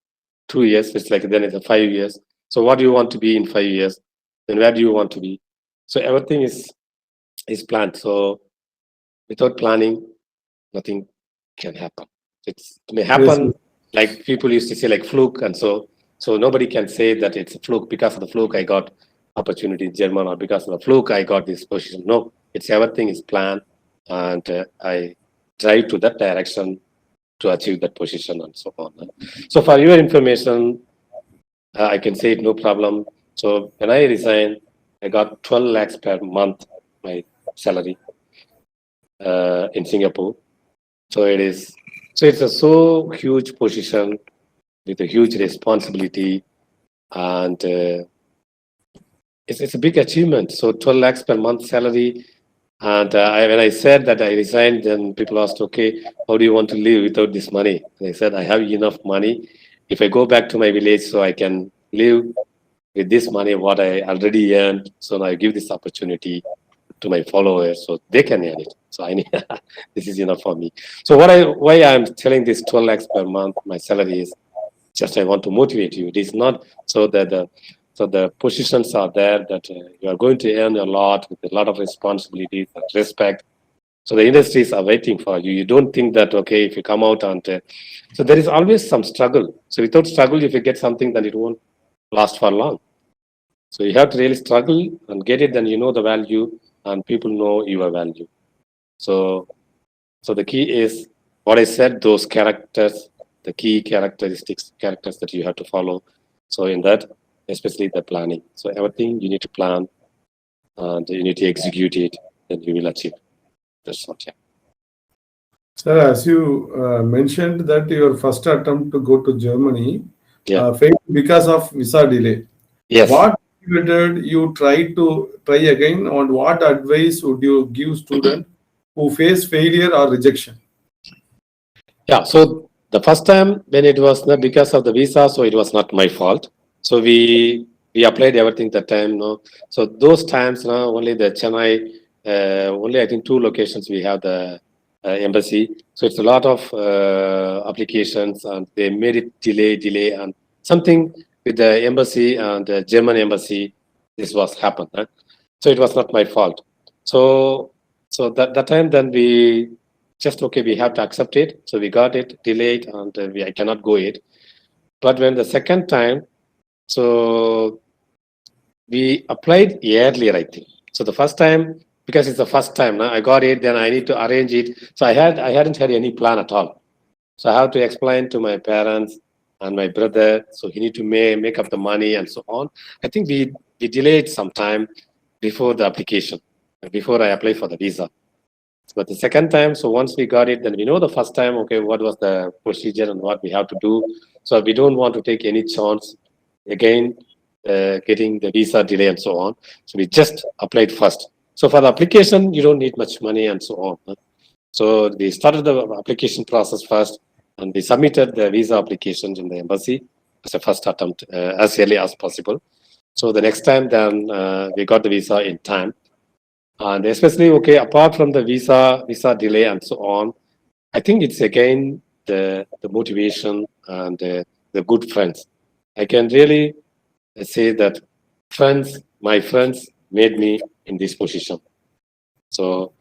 2 years. It's like then it's 5 years. So what do you want to be in 5 years? Then where do you want to be? So everything is planned. So without planning, nothing can happen. It may happen Yes. like people used to say like fluke, and so nobody can say that it's a fluke. Because of the fluke I got opportunity in German, or because of the fluke I got this position. No, it's everything is planned, and I drive to that direction to achieve that position and so on. So for your information, I can say it no problem. So when I resigned, I got 12 lakhs per month, my salary in Singapore. So it's a so huge position with a huge responsibility, and it's a big achievement. So 12 lakhs per month salary. And when I said that I resigned, then people asked, okay, how do you want to live without this money? And I said, I have enough money. If I go back to my village, so I can live with this money, what I already earned. So now I give this opportunity to my followers so they can earn it. So I need, this is enough for me. So why I'm telling this 12 lakhs per month, my salary is just, I want to motivate you. It is not so that the positions are there that you are going to earn a lot with a lot of responsibilities and respect. So the industries are waiting for you. You don't think that, okay, if you come out and, so there is always some struggle. So without struggle, if you get something, then it won't last for long. So you have to really struggle and get it, then you know the value and people know your value. So the key is what I said, those characters, the key characters that you have to follow. So in that, especially the planning. So everything you need to plan and you need to execute it, then you will achieve. That's what, yeah. Sir, as you mentioned that your first attempt to go to Germany failed because of visa delay. Yes. What did you try again, and what advice would you give students who face failure or rejection? Yeah, so the first time when it was not because of the visa, so it was not my fault. So we applied everything that time, no. So those times, no, only the Chennai, only I think 2 locations we have the embassy. So it's a lot of applications, and they made it delay, and something with the embassy and the German embassy, this was happened. Huh? So it was not my fault. So that time then we just, okay, we have to accept it. So we got it delayed, and I cannot go it. But when the second time, so we applied earlier, I think. So the first time, because it's the first time, now I got it, then I need to arrange it. So I hadn't had any plan at all. So I have to explain to my parents and my brother. So he need to make up the money and so on. I think we delayed some time before the application, before I apply for the visa. But the second time, so once we got it, then we know the first time, okay, what was the procedure and what we have to do. So we don't want to take any chance again, getting the visa delay and so on. So we just applied first. So for the application, you don't need much money and so on. Huh? So we started the application process first, and we submitted the visa applications in the embassy as a first attempt, as early as possible. So the next time, then we got the visa in time. And especially, okay, apart from the visa delay and so on, I think it's again the motivation and the good friends. I can really say that my friends made me in this position. So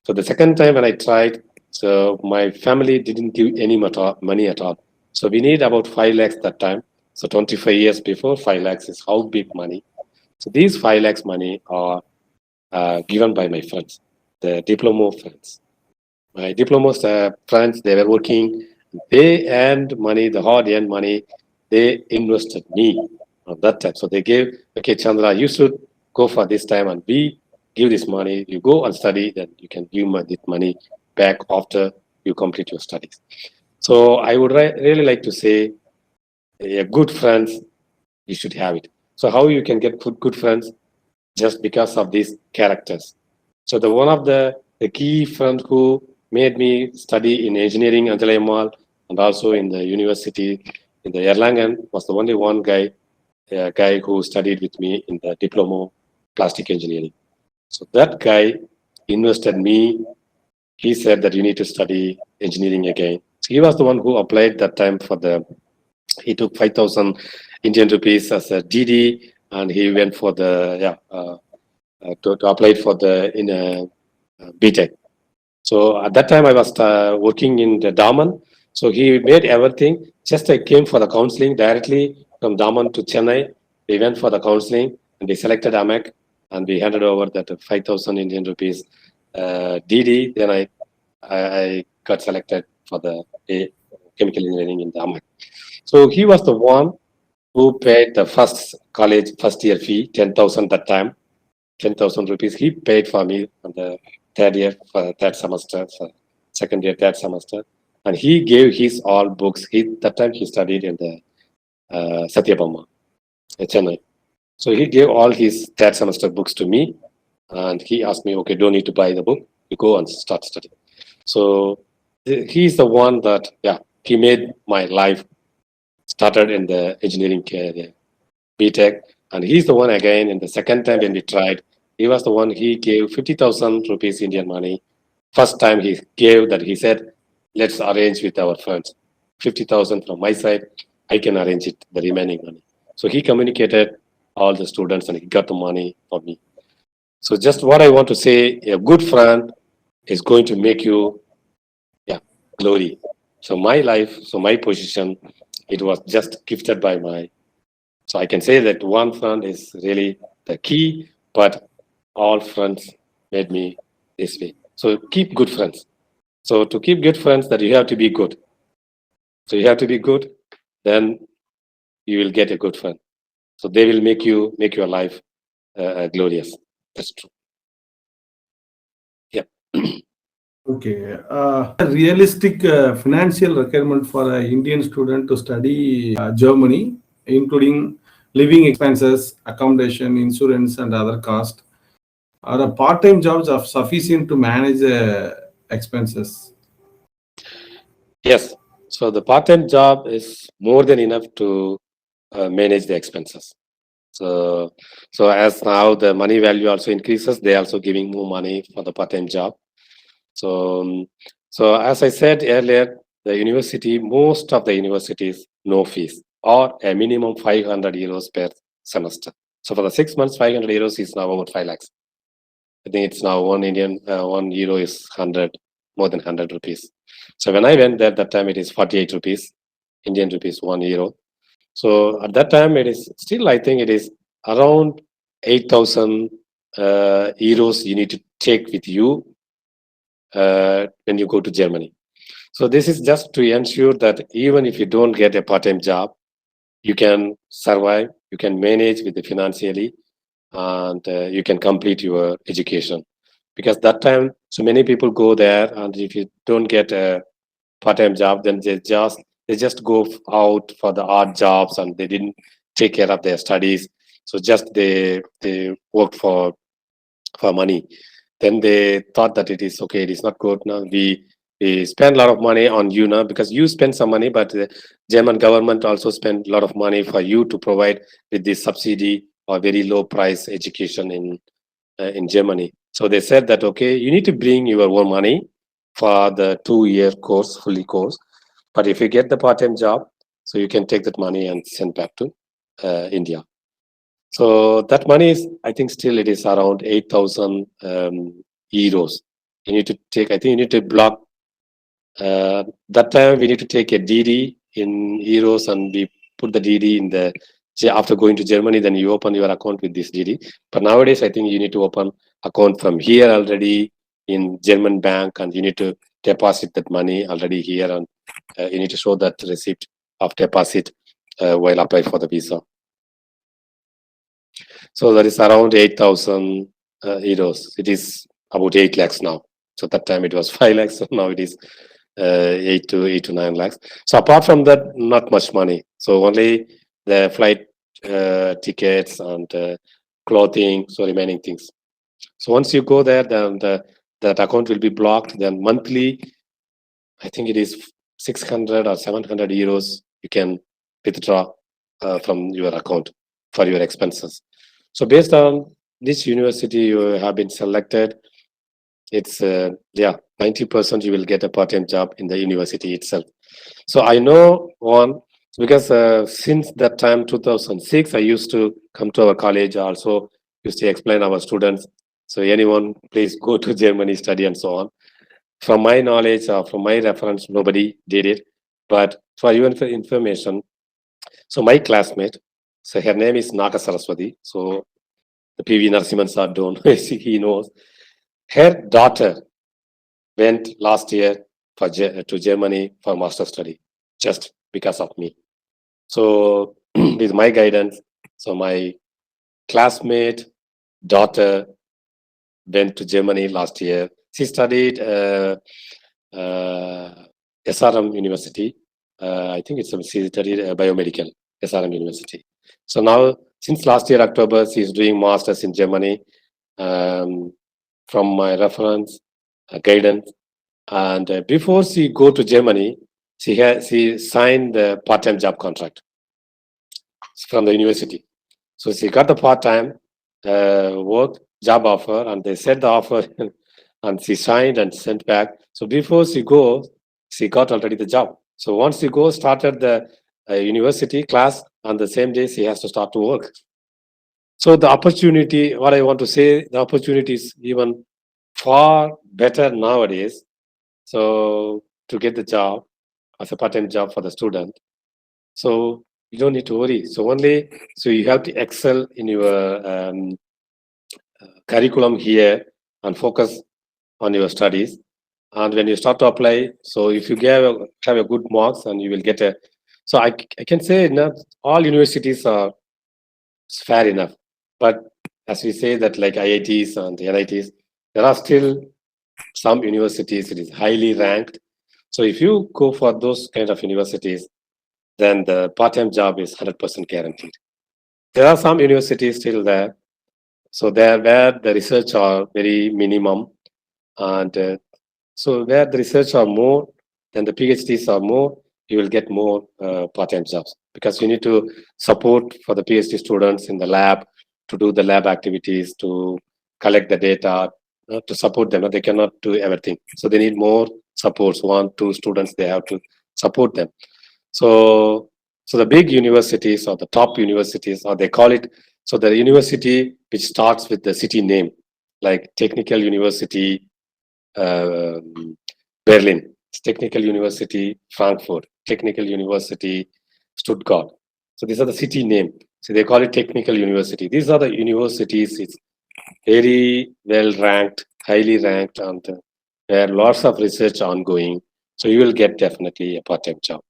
the second time when I tried, so my family didn't give any money at all. So we need about 5 lakhs that time. So 25 years before, 5 lakhs is how big money. So these 5 lakhs money are given by my friends, the diploma friends. My diploma friends, they were working, they earned money, the hard-earned money, they invested me at that time. So they gave, okay, Chandra, you should go for this time, and we give this money, you go and study, then you can give this money back after you complete your studies. So I would really like to say, good friends, you should have it. So how you can get good friends? Just because of these characters. So one of the key friends who made me study in engineering at AAMEC and also in the university in the Erlangen was the only one guy who studied with me in the diploma plastic engineering. So that guy invested me. He said that you need to study engineering again. So he was the one who applied that time he took 5,000 Indian rupees as a DD, and he went for the to apply for the BTech. So at that time I was working in the Daman. So he made everything. Just I came for the counseling directly from Daman to Chennai. We went for the counseling and we selected AAMEC, and we handed over that 5,000 Indian rupees DD. Then I got selected for the chemical engineering in the AAMEC. So he was the one who paid the first year fee, 10,000 that time, 10,000 rupees. He paid for me on the third year, for third semester, for second year, third semester. And he gave his all books. That time he studied in the Satyabama, Chennai. So he gave all his third semester books to me. And he asked me, okay, don't need to buy the book. You go and start studying. So he's the one that, he made my life started in the engineering career, BTech. And he's the one again, in the second time when we tried, he was the one, he gave 50,000 rupees Indian money. First time he gave that, he said, let's arrange with our friends. 50,000 from my side, I can arrange it, the remaining money. So he communicated all the students and he got the money for me. So just what I want to say, a good friend is going to make you, glory. So my life, so my position, it was just gifted by so I can say that one friend is really the key, but all friends made me this way. So keep good friends. So to keep good friends, that you have to be good. So you have to be good, then you will get a good friend. So they will make your life glorious. That's true. Yeah. Okay. A realistic financial requirement for an Indian student to study Germany, including living expenses, accommodation, insurance, and other costs, are a part-time jobs are sufficient to manage expenses? Yes. So the part-time job is more than enough to manage the expenses. So as now the money value also increases, they also giving more money for the part-time job. So as I said earlier, the university, most of the universities, no fees or a minimum 500 euros per semester. So for the 6 months, 500 euros is now about 5 lakhs. I think it's now 1 euro is 100, more than 100 rupees. So when I went there, that time it is 48 rupees, Indian rupees, 1 euro. So at that time, it is still, I think it is around 8,000 euros you need to take with you when you go to Germany. So this is just to ensure that even if you don't get a part-time job, you can survive, you can manage with the financially, and you can complete your education. Because that time, so many people go there, and if you don't get a part-time job, then they just go out for the odd jobs, and they didn't take care of their studies. So just they work for money. Then they thought that it is okay, it is not good. Now we spend a lot of money on you now, because you spend some money, but the German government also spend a lot of money for you to provide with this subsidy or very low price education in Germany. So they said that, okay, you need to bring your own money for the 2-year course, fully course. But if you get the part-time job, so you can take that money and send back to India. So that money is, I think still it is around 8,000 euros. You need to take, I think you need to block, that time we need to take a DD in euros, and we put the DD in the, after going to Germany, then you open your account with this DD. But nowadays, I think you need to open account from here already in German bank, and you need to deposit that money already here, and you need to show that receipt of deposit while apply for the visa. So that is around 8,000 euros. It is about 8 lakhs now. So that time it was 5 lakhs. So now it is 8 to 9 lakhs. So apart from that, not much money. So only the flight tickets and clothing, so remaining things. So once you go there, then that account will be blocked. Then monthly, I think it is 600 or 700 euros you can withdraw from your account for your expenses. So based on this university you have been selected, it's 90% you will get a part-time job in the university itself. So I know one, because since that time 2006, I used to come to our college, also used to explain our students. So anyone, please go to Germany, study, and so on. From my knowledge or from my reference, nobody did it. But for your information, so my classmate, so her name is Naga Saraswati. So the PV Narasimhan sir don't, he knows. Her daughter went last year to Germany for master study. just because of me. So with my guidance, so my classmate daughter went to Germany last year. She studied SRM University. I think she studied biomedical, SRM University. So now, since last year October, she is doing masters in Germany. From my reference, guidance, and before she go to Germany, she signed the part-time job contract from the university. So she got the part-time work job offer, and they set the offer, and she signed and sent back. So before she goes, she got already the job. So once she goes, started the university class, on the same day she has to start to work. So the opportunity, what I want to say, the opportunity is even far better nowadays. So to get the job as a part-time job for the student, so you don't need to worry. So you have to excel in your curriculum here and focus on your studies. And when you start to apply, so if you have a good marks, and you will get a. So I can say not all universities are fair enough, but as we say that like IITs and the NITs, there are still some universities it is highly ranked. So if you go for those kind of universities, then the part-time job is 100% guaranteed. There are some universities still there, so there where the research are very minimum, and so where the research are more than the PhDs are more, you will get more part-time jobs, because you need to support for the PhD students in the lab, to do the lab activities, to collect the data, to support them. They cannot do everything, so they need more supports. 1-2 students, they have to support them. So the big universities or the top universities, or they call it, so the university which starts with the city name, like Technical University Berlin, Technical University Frankfurt, Technical University Stuttgart. So these are the city name. So they call it Technical University. These are the universities. It's very well ranked, highly ranked, and there are lots of research ongoing. So you will get definitely a part-time job.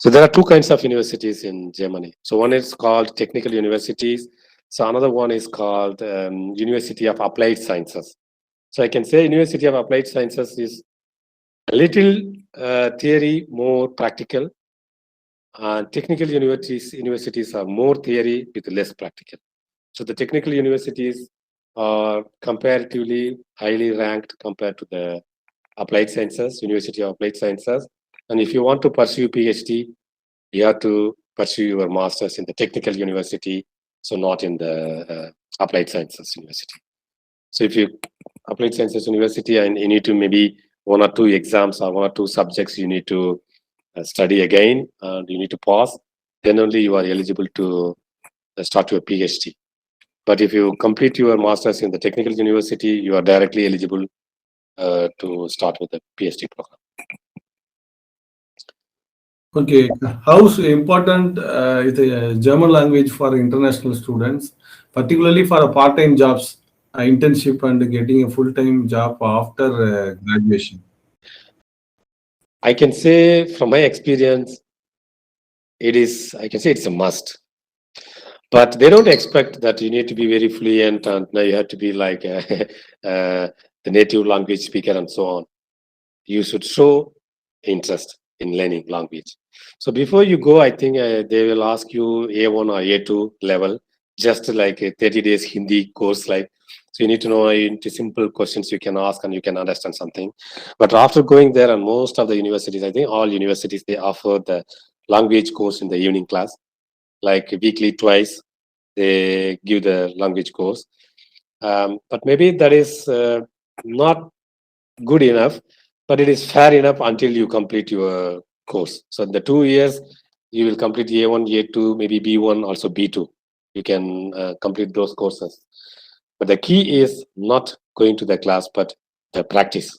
So there are two kinds of universities in Germany. So one is called technical universities. So another one is called University of Applied Sciences. So I can say University of Applied Sciences is a little theory, more practical. Technical universities are more theory with less practical. So the technical universities are comparatively highly ranked compared to the applied sciences, University of Applied Sciences. And if you want to pursue PhD, you have to pursue your master's in the technical university, so not in the applied sciences university. So if you applied sciences university, and you need to maybe 1 or 2 exams or 1 or 2 subjects you need to study again, and you need to pass, then only you are eligible to start your PhD. But if you complete your master's in the technical university, you are directly eligible to start with the PhD program. Okay, how important is the German language for international students, particularly for a part-time jobs, internship, and getting a full-time job after graduation? I can say from my experience, I can say it's a must. But they don't expect that you need to be very fluent, and now you have to be like the native language speaker and so on. You should show interest in learning language. So before you go, I think they will ask you A1 or A2 level, just like a 30 days Hindi course. So you need to know into simple questions you can ask and you can understand something. But after going there, and most of the universities, I think all universities, they offer the language course in the evening class, like weekly twice, they give the language course. But maybe that is not good enough, but it is fair enough until you complete your course. So in the 2 years, you will complete A1, A2, maybe B1, also B2. You can complete those courses. But the key is not going to the class, but the practice.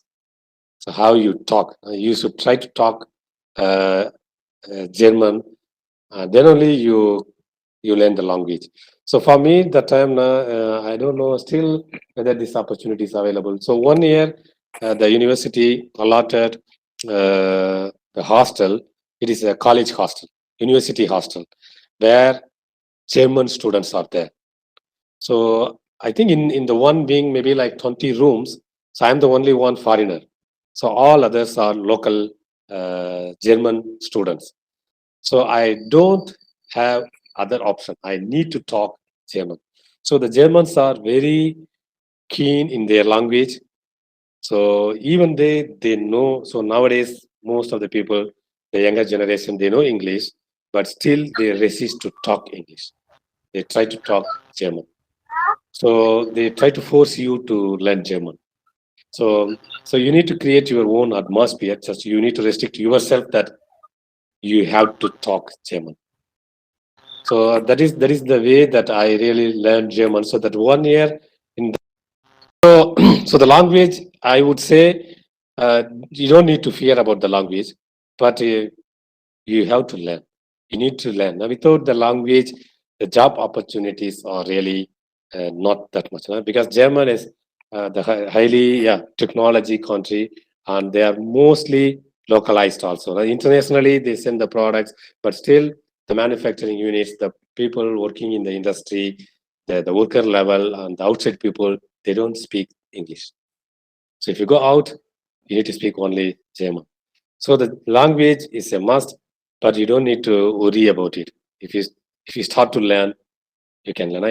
So how you talk. You should try to talk German. Then only you learn the language. So for me, the time I don't know still whether this opportunity is available. So 1 year, the university allotted the hostel it is a college hostel, university hostel, where German students are there. So I think in the one wing, maybe like 20 rooms. So I'm the only one foreigner. So all others are local German students. So I don't have other option. I need to talk German. So the Germans are very keen in their language. So even they know. So nowadays, most of the people, the younger generation, they know English, but still they resist to talk English. They try to talk German. So they try to force you to learn German. So you need to create your own atmosphere. Just you need to restrict yourself that you have to talk German. So that is the way that I really learned German. So that 1 year in the, so the language, I would say, you don't need to fear about the language, but you have to learn. You need to learn. Now, without the language, the job opportunities are really not that much. Because German is the highly technology country, and they are mostly localized also. Now, internationally, they send the products, but still the manufacturing units, the people working in the industry, the worker level, and the outside people, they don't speak English. So if you go out, you need to speak only German. So the language is a must, but you don't need to worry about it. If you start to learn, you can learn.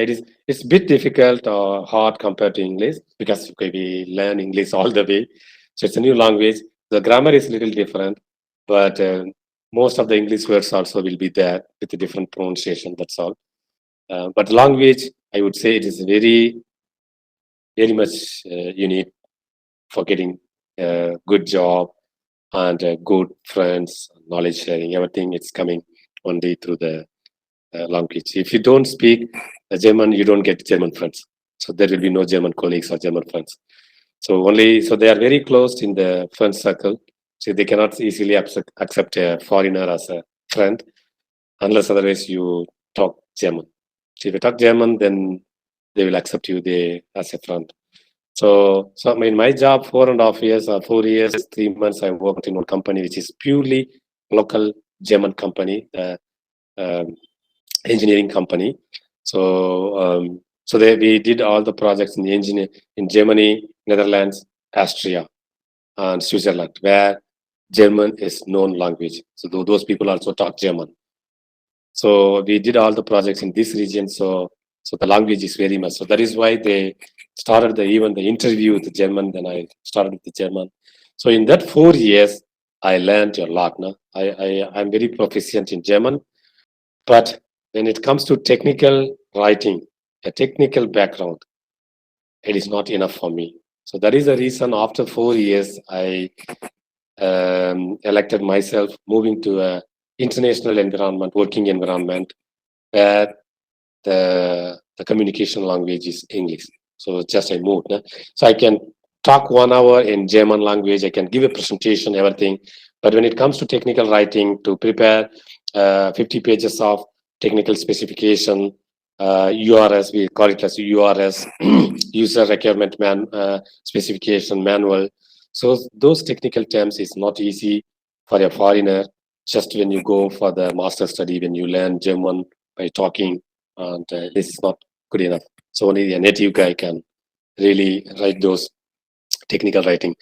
It's a bit difficult or hard compared to English because we learn English all the way. So it's a new language. The grammar is a little different, but most of the English words also will be there with a different pronunciation. That's all. But language, I would say, it is very much you need for getting a good job and good friends, knowledge sharing, everything. It's coming only through the language. If you don't speak German, you don't get German friends. So there will be no German colleagues or German friends. So they are very close in the friend circle. So they cannot easily accept a foreigner as a friend unless otherwise you talk German. So if you talk German, then they will accept you as a friend. So I mean, my job 4.5 years or 4 years, 3 months, I worked in one company which is purely local German company, engineering company. So we did all the projects in the engineer in Germany, Netherlands, Austria, and Switzerland, where German is known language. So those people also talk German. So we did all the projects in this region. So the language is very much. So that is why they started even the interview with the German. Then I started with the German. So in that 4 years, I learned a lot. No? I'm very proficient in German. But when it comes to technical writing, a technical background, it is not enough for me. So that is the reason after 4 years, I elected myself moving to a international environment, working environment, where the communication language is English. So just I moved. No? So I can talk 1 hour in German language. I can give a presentation, everything. But when it comes to technical writing, to prepare 50 pages of technical specification, URS, we call it as URS, user requirement specification manual. So those technical terms is not easy for a foreigner. Just when you go for the master study, when you learn German by talking, and this is not good enough. So only a native guy can really write those technical writing.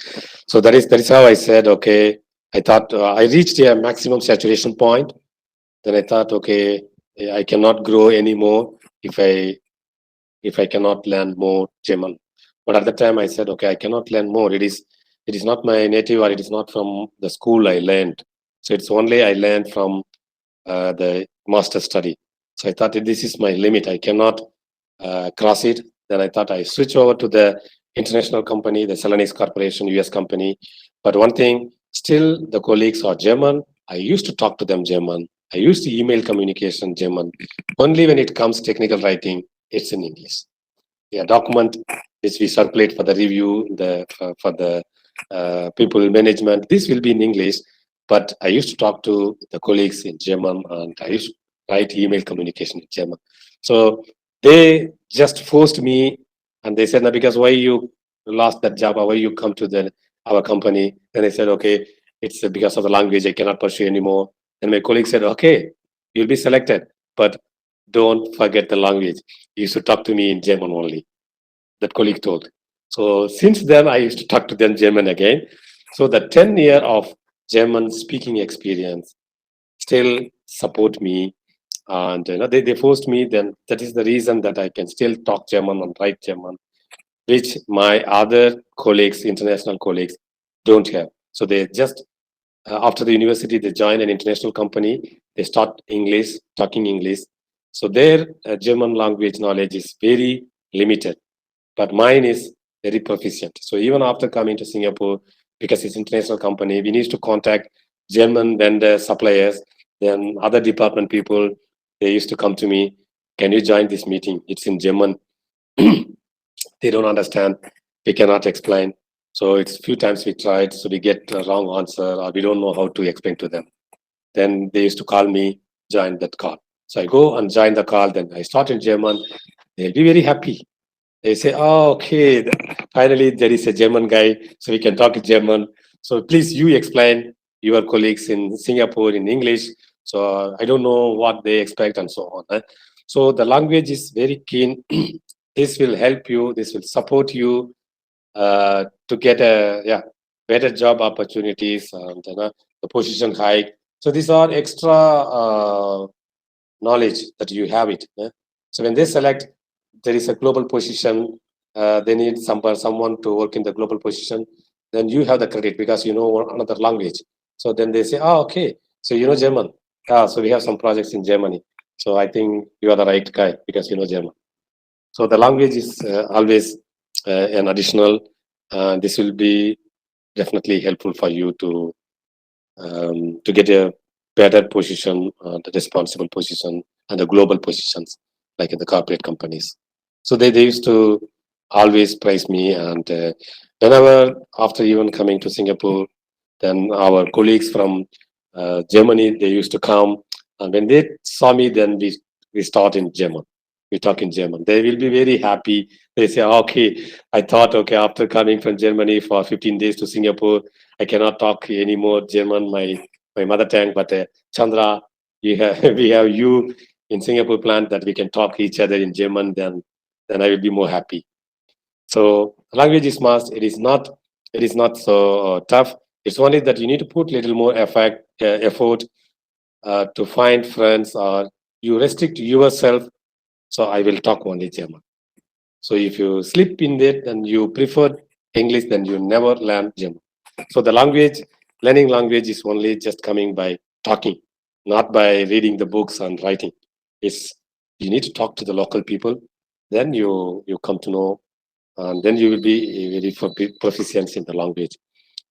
So that is how I said, okay, I thought I reached a maximum saturation point. Then I thought, okay, I cannot grow anymore if I cannot learn more German. But at the time I said, okay, I cannot learn more. It is not my native, or it is not from the school I learned. So it's only I learned from the master study. So I thought this is my limit. I cannot cross it. Then I thought I switch over to the international company, the Celanese Corporation, US company. But one thing, still the colleagues are German. I used to talk to them German. I used to email communication German. Only when it comes technical writing, it's in English. Yeah, document which we circulate for the review, for the people management, this will be in English. But I used to talk to the colleagues in German, and I used to write email communication in German. So they just forced me, and they said, "No, because why you lost that job, or why you come to our company?" Then I said, "Okay, it's because of the language. I cannot pursue anymore." And my colleague said, okay, you'll be selected, but don't forget the language. You should talk to me in German only. That colleague told. So since then, I used to talk to them German again. So the 10 year of German speaking experience still support me. And they forced me, then that is the reason that I can still talk German and write German, which my other colleagues, international colleagues, don't have. So they just, after the university, they join an international company, they start English, talking English. So their German language knowledge is very limited, but mine is very proficient. So even after coming to Singapore, because it's an international company, we need to contact German vendors, suppliers, then other department people, they used to come to me, can you join this meeting? It's in German. They don't understand. We cannot explain. So it's few times we tried, so we get a wrong answer or we don't know how to explain to them. Then they used to call me, join that call. So I go and join the call, then I start in German. They'll be very happy. They say, oh, okay, finally there is a German guy, so we can talk in German. So please, you explain your colleagues in Singapore in English. So I don't know what they expect and so on. So the language is very keen. This will help you. This will support you to get a better job opportunities and the position hike. So these are extra knowledge that you have it. So when they select, there is a global position. They need someone to work in the global position. Then you have the credit because you know another language. So then they say, oh, okay. So you know German. So we have some projects in Germany. So I think you are the right guy because you know German. So the language is always an additional. This will be definitely helpful for you to get a better position, the responsible position, and the global positions, like in the corporate companies. So they used to always praise me, and whenever after even coming to Singapore, then our colleagues from Germany, they used to come, and when they saw me, then we start in German. We talk in German. They will be very happy. They say, okay, I thought, okay, after coming from Germany for 15 days to Singapore, I cannot talk anymore German, my mother tongue, but Chandra, we have you in Singapore plant that we can talk each other in German, then I will be more happy. So language is must. It is not so tough. It's only that you need to put little more effort to find friends, or you restrict yourself. So I will talk only German. So if you slip in that and you prefer English, then you never learn German. So the learning language is only just coming by talking, not by reading the books and writing. You need to talk to the local people, then you come to know, and then you will be very proficient in the language.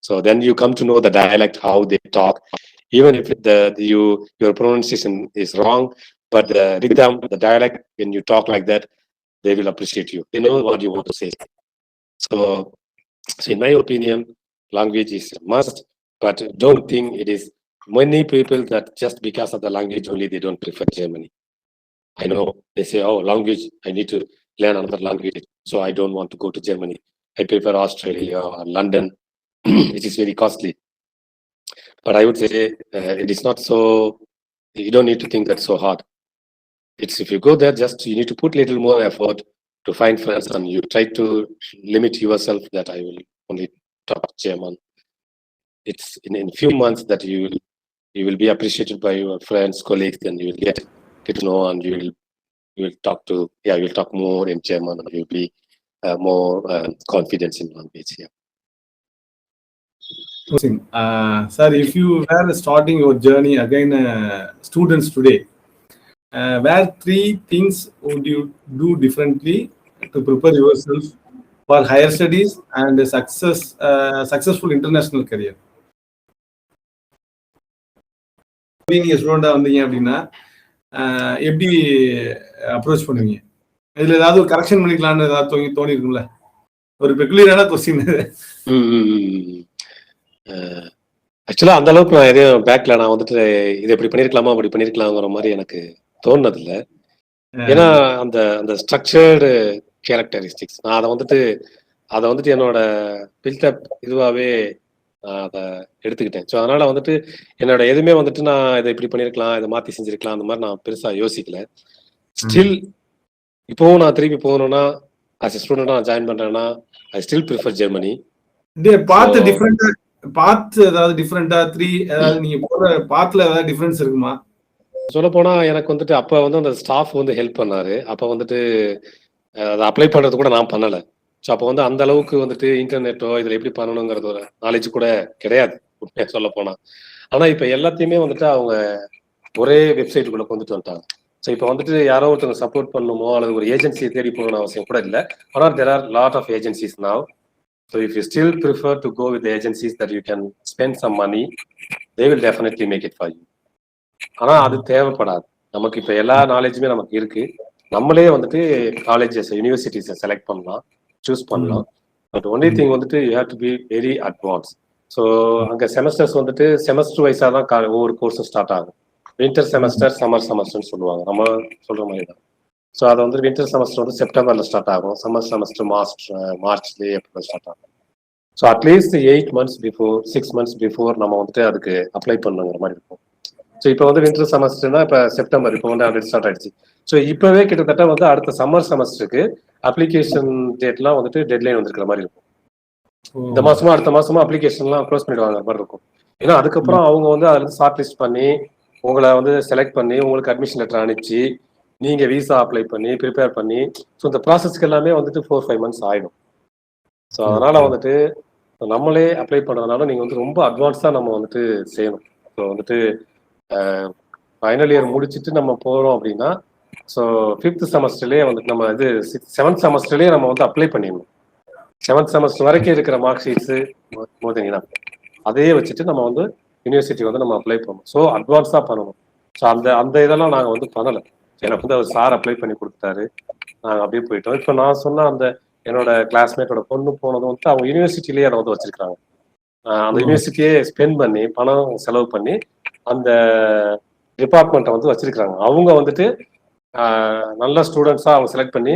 So then you come to know the dialect, how they talk, even if your pronunciation is wrong, but the rhythm, the dialect, when you talk like that, they will appreciate you. They know what you want to say. So in my opinion, language is a must, but don't think it is. Many people that just because of the language only, they don't prefer Germany. I know they say, oh, language, I need to learn another language, so I don't want to go to Germany. I prefer Australia or London, which is very costly. But I would say it is not so, you don't need to think that's so hard. It's if you go there, just you need to put little more effort to find friends, and you try to limit yourself that I will only talk German. It's in few months that you will be appreciated by your friends, colleagues, and you will get to know, and you will talk more in German, and you'll be more confidence in language. Yeah. Sir, if you were starting your journey again, students today, where 3 things would you do differently to prepare yourself for higher studies and a successful international career? நீங்க ஸ்டூடெண்டா வந்தீங்க அப்படின்னா எப்படி approach பண்ணுவீங்க? இதுல ஏதாவது ஒரு correction பண்ணிக்கலாம்னு ஏதாவது தோணி இருக்கும்ல? ஒரு பெக்குலியரான கொஸ்டின் இது. ஆக்சுவலா அந்த அளவுக்கு நான் எதையும் பேக்ல நான் வந்துட்டு இதை இப்படி பண்ணிருக்கலாமா அப்படி பண்ணிருக்கலாங்கிற மாதிரி எனக்கு தோணுனது இல்லை. ஏன்னா அந்த ஸ்ட்ரக்சர்டு கேரக்டரிஸ்டிக்ஸ் நான் அதை வந்துட்டு என்னோட பில்டப் இதுவாகவே அதை எடுத்துக்கிட்டேன். ஸோ அதனால வந்துட்டு என்னோட எதுவுமே வந்துட்டு நான் இதை இப்படி பண்ணியிருக்கலாம், இதை மாற்றி செஞ்சிருக்கலாம், அந்த மாதிரி நான் பெருசாக யோசிக்கல. ஸ்டில் இப்போவும் நான் திருப்பி போகணும்னா as a ஸ்டூடெண்டா நான் ஜாயின் பண்றேன்னா ஐ ஸ்டில் ப்ரிஃபர் ஜெர்மனி. பார்த்து டிஃபரெண்டா பார்த்து ஏதாவது டிஃபரெண்டா 3 ஏதாவது நீங்க போற பாத்துல ஏதாவது டிஃபரன்ஸ் இருக்குமா? சொல்ல போனா எனக்கு வந்துட்டு அப்ப வந்து அந்த ஸ்டாஃப் வந்து ஹெல்ப் பண்ணாரு. அப்ப வந்துட்டு அதை அப்ளை பண்றது கூட நான் பண்ணல. ஸோ அப்போ வந்து அந்த அளவுக்கு வந்துட்டு இன்டர்நெட்டோ இதுல எப்படி பண்ணணுங்கிறது ஒரு நாலேஜ் கூட கிடையாது உண்மையா சொல்ல போனா. ஆனா இப்ப எல்லாத்தையுமே வந்துட்டு அவங்க ஒரே வெப்சைட்டுக்குள்ள கொண்டுட்டு வந்துட்டாங்க. ஸோ இப்போ வந்துட்டு யாரோ ஒருத்தவங்க சப்போர்ட் பண்ணணுமோ அல்லது ஒரு ஏஜென்சியை தேடி போகணும்னு அவசியம் கூட இல்லை. ஆனால் there are lot of agencies now. So if you still prefer to go with the agencies that you can spend some money, they will definitely make it for you. ஆனா அது தேவைப்படாது. நமக்கு இப்ப எல்லா நாலேஜுமே நமக்கு இருக்கு. நம்மளே வந்துட்டு காலேஜஸ் யூனிவர்சிட்டிஸை செலக்ட் பண்ணலாம், சூஸ் பண்ணலாம். பட் ஒன்லி திங் வந்துட்டு you have to be very advance. So அங்க செமஸ்டர்ஸ் வந்துட்டு செமஸ்டர் வைஸா தான் ஒவ்வொரு கோர்ஸும் ஸ்டார்ட் ஆகும். வின்டர் செமஸ்டர், சம்மர் செமஸ்டர்னு சொல்லுவாங்க, நம்ம சொல்ற மாதிரி தான். ஸோ அது வந்து வின்டர் செமஸ்டர் வந்து செப்டம்பர்ல ஸ்டார்ட் ஆகும், சம்மர் செமஸ்டர் மார்ச்லேயே ஏப்ரல் ஸ்டார்ட் ஆகும். So at least 8 months before 6 months before நம்ம வந்துட்டு அதுக்கு அப்ளை பண்ணுங்கிற மாதிரி இருக்கும். ஸோ இப்போ வந்து வின்டர் செமஸ்டர்னா இப்போ செப்டம்பர் இப்போ வந்து ஆல்ரெடி ஸ்டார்ட் ஆயிடுச்சு. ஸோ இப்போவே கிட்டத்தட்ட வந்து அடுத்த சம்மர் செமஸ்டருக்கு அப்ளிகேஷன் டேட்லாம் வந்துட்டு டெட்லைன் வந்துருக்கிற மாதிரி இருக்கும். இந்த மாசமா அடுத்த மாசமா அப்ளிகேஷன்லாம் க்ளோஸ் பண்ணிடுவாங்க மாதிரி இருக்கும். ஏன்னா அதுக்கப்புறம் அவங்க வந்து அதுல இருந்து ஷார்ட் லிஸ்ட் பண்ணி உங்களை வந்து செலக்ட் பண்ணி உங்களுக்கு அட்மிஷன் லெட்டர் அனுப்பிச்சு நீங்க விசா அப்ளை பண்ணி ப்ரிப்பேர் பண்ணி ஸோ இந்த ப்ராசஸ்க்கு எல்லாமே வந்துட்டு 4-5 months ஆயிடும். ஸோ அதனால வந்துட்டு நம்மளே அப்ளை பண்றதுனால நீங்க வந்து ரொம்ப அட்வான்ஸா நம்ம வந்துட்டு செய்யணும். ஸோ வந்துட்டு ஃபைனல் இயர் முடிச்சுட்டு நம்ம போறோம் அப்படின்னா ஸோ 5th செமஸ்டர்லேயே வந்துட்டு நம்ம இது 7th செமஸ்டர்லேயே நம்ம வந்து அப்ளை பண்ணிடணும். 7th செமஸ்டர் வரைக்கும் இருக்கிற மார்க் ஷீட்ஸு போதீங்கன்னா அதையே வச்சுட்டு நம்ம வந்து யூனிவர்சிட்டி வந்து நம்ம அப்ளை பண்ணணும். ஸோ அட்வான்ஸாக பண்ணணும். ஸோ அந்த இதெல்லாம் நாங்கள் வந்து பண்ணலை. எனக்கு வந்து அவர் சார் அப்ளை பண்ணி கொடுத்தாரு, நாங்கள் அப்படியே போயிட்டோம். இப்போ நான் சொன்ன அந்த என்னோட கிளாஸ்மேட்டோட பொண்ணு போனது வந்து அவங்க யூனிவர்சிட்டிலேயே அதை வந்து வச்சிருக்காங்க. அந்த யூனிவர்சிட்டியே ஸ்பெண்ட் பண்ணி பணம் செலவு பண்ணி அந்த டிபார்ட்மெண்ட்டை வந்து வச்சிருக்காங்க. அவங்க வந்துட்டு நல்ல ஸ்டூடெண்ட்ஸாக அவங்க செலக்ட் பண்ணி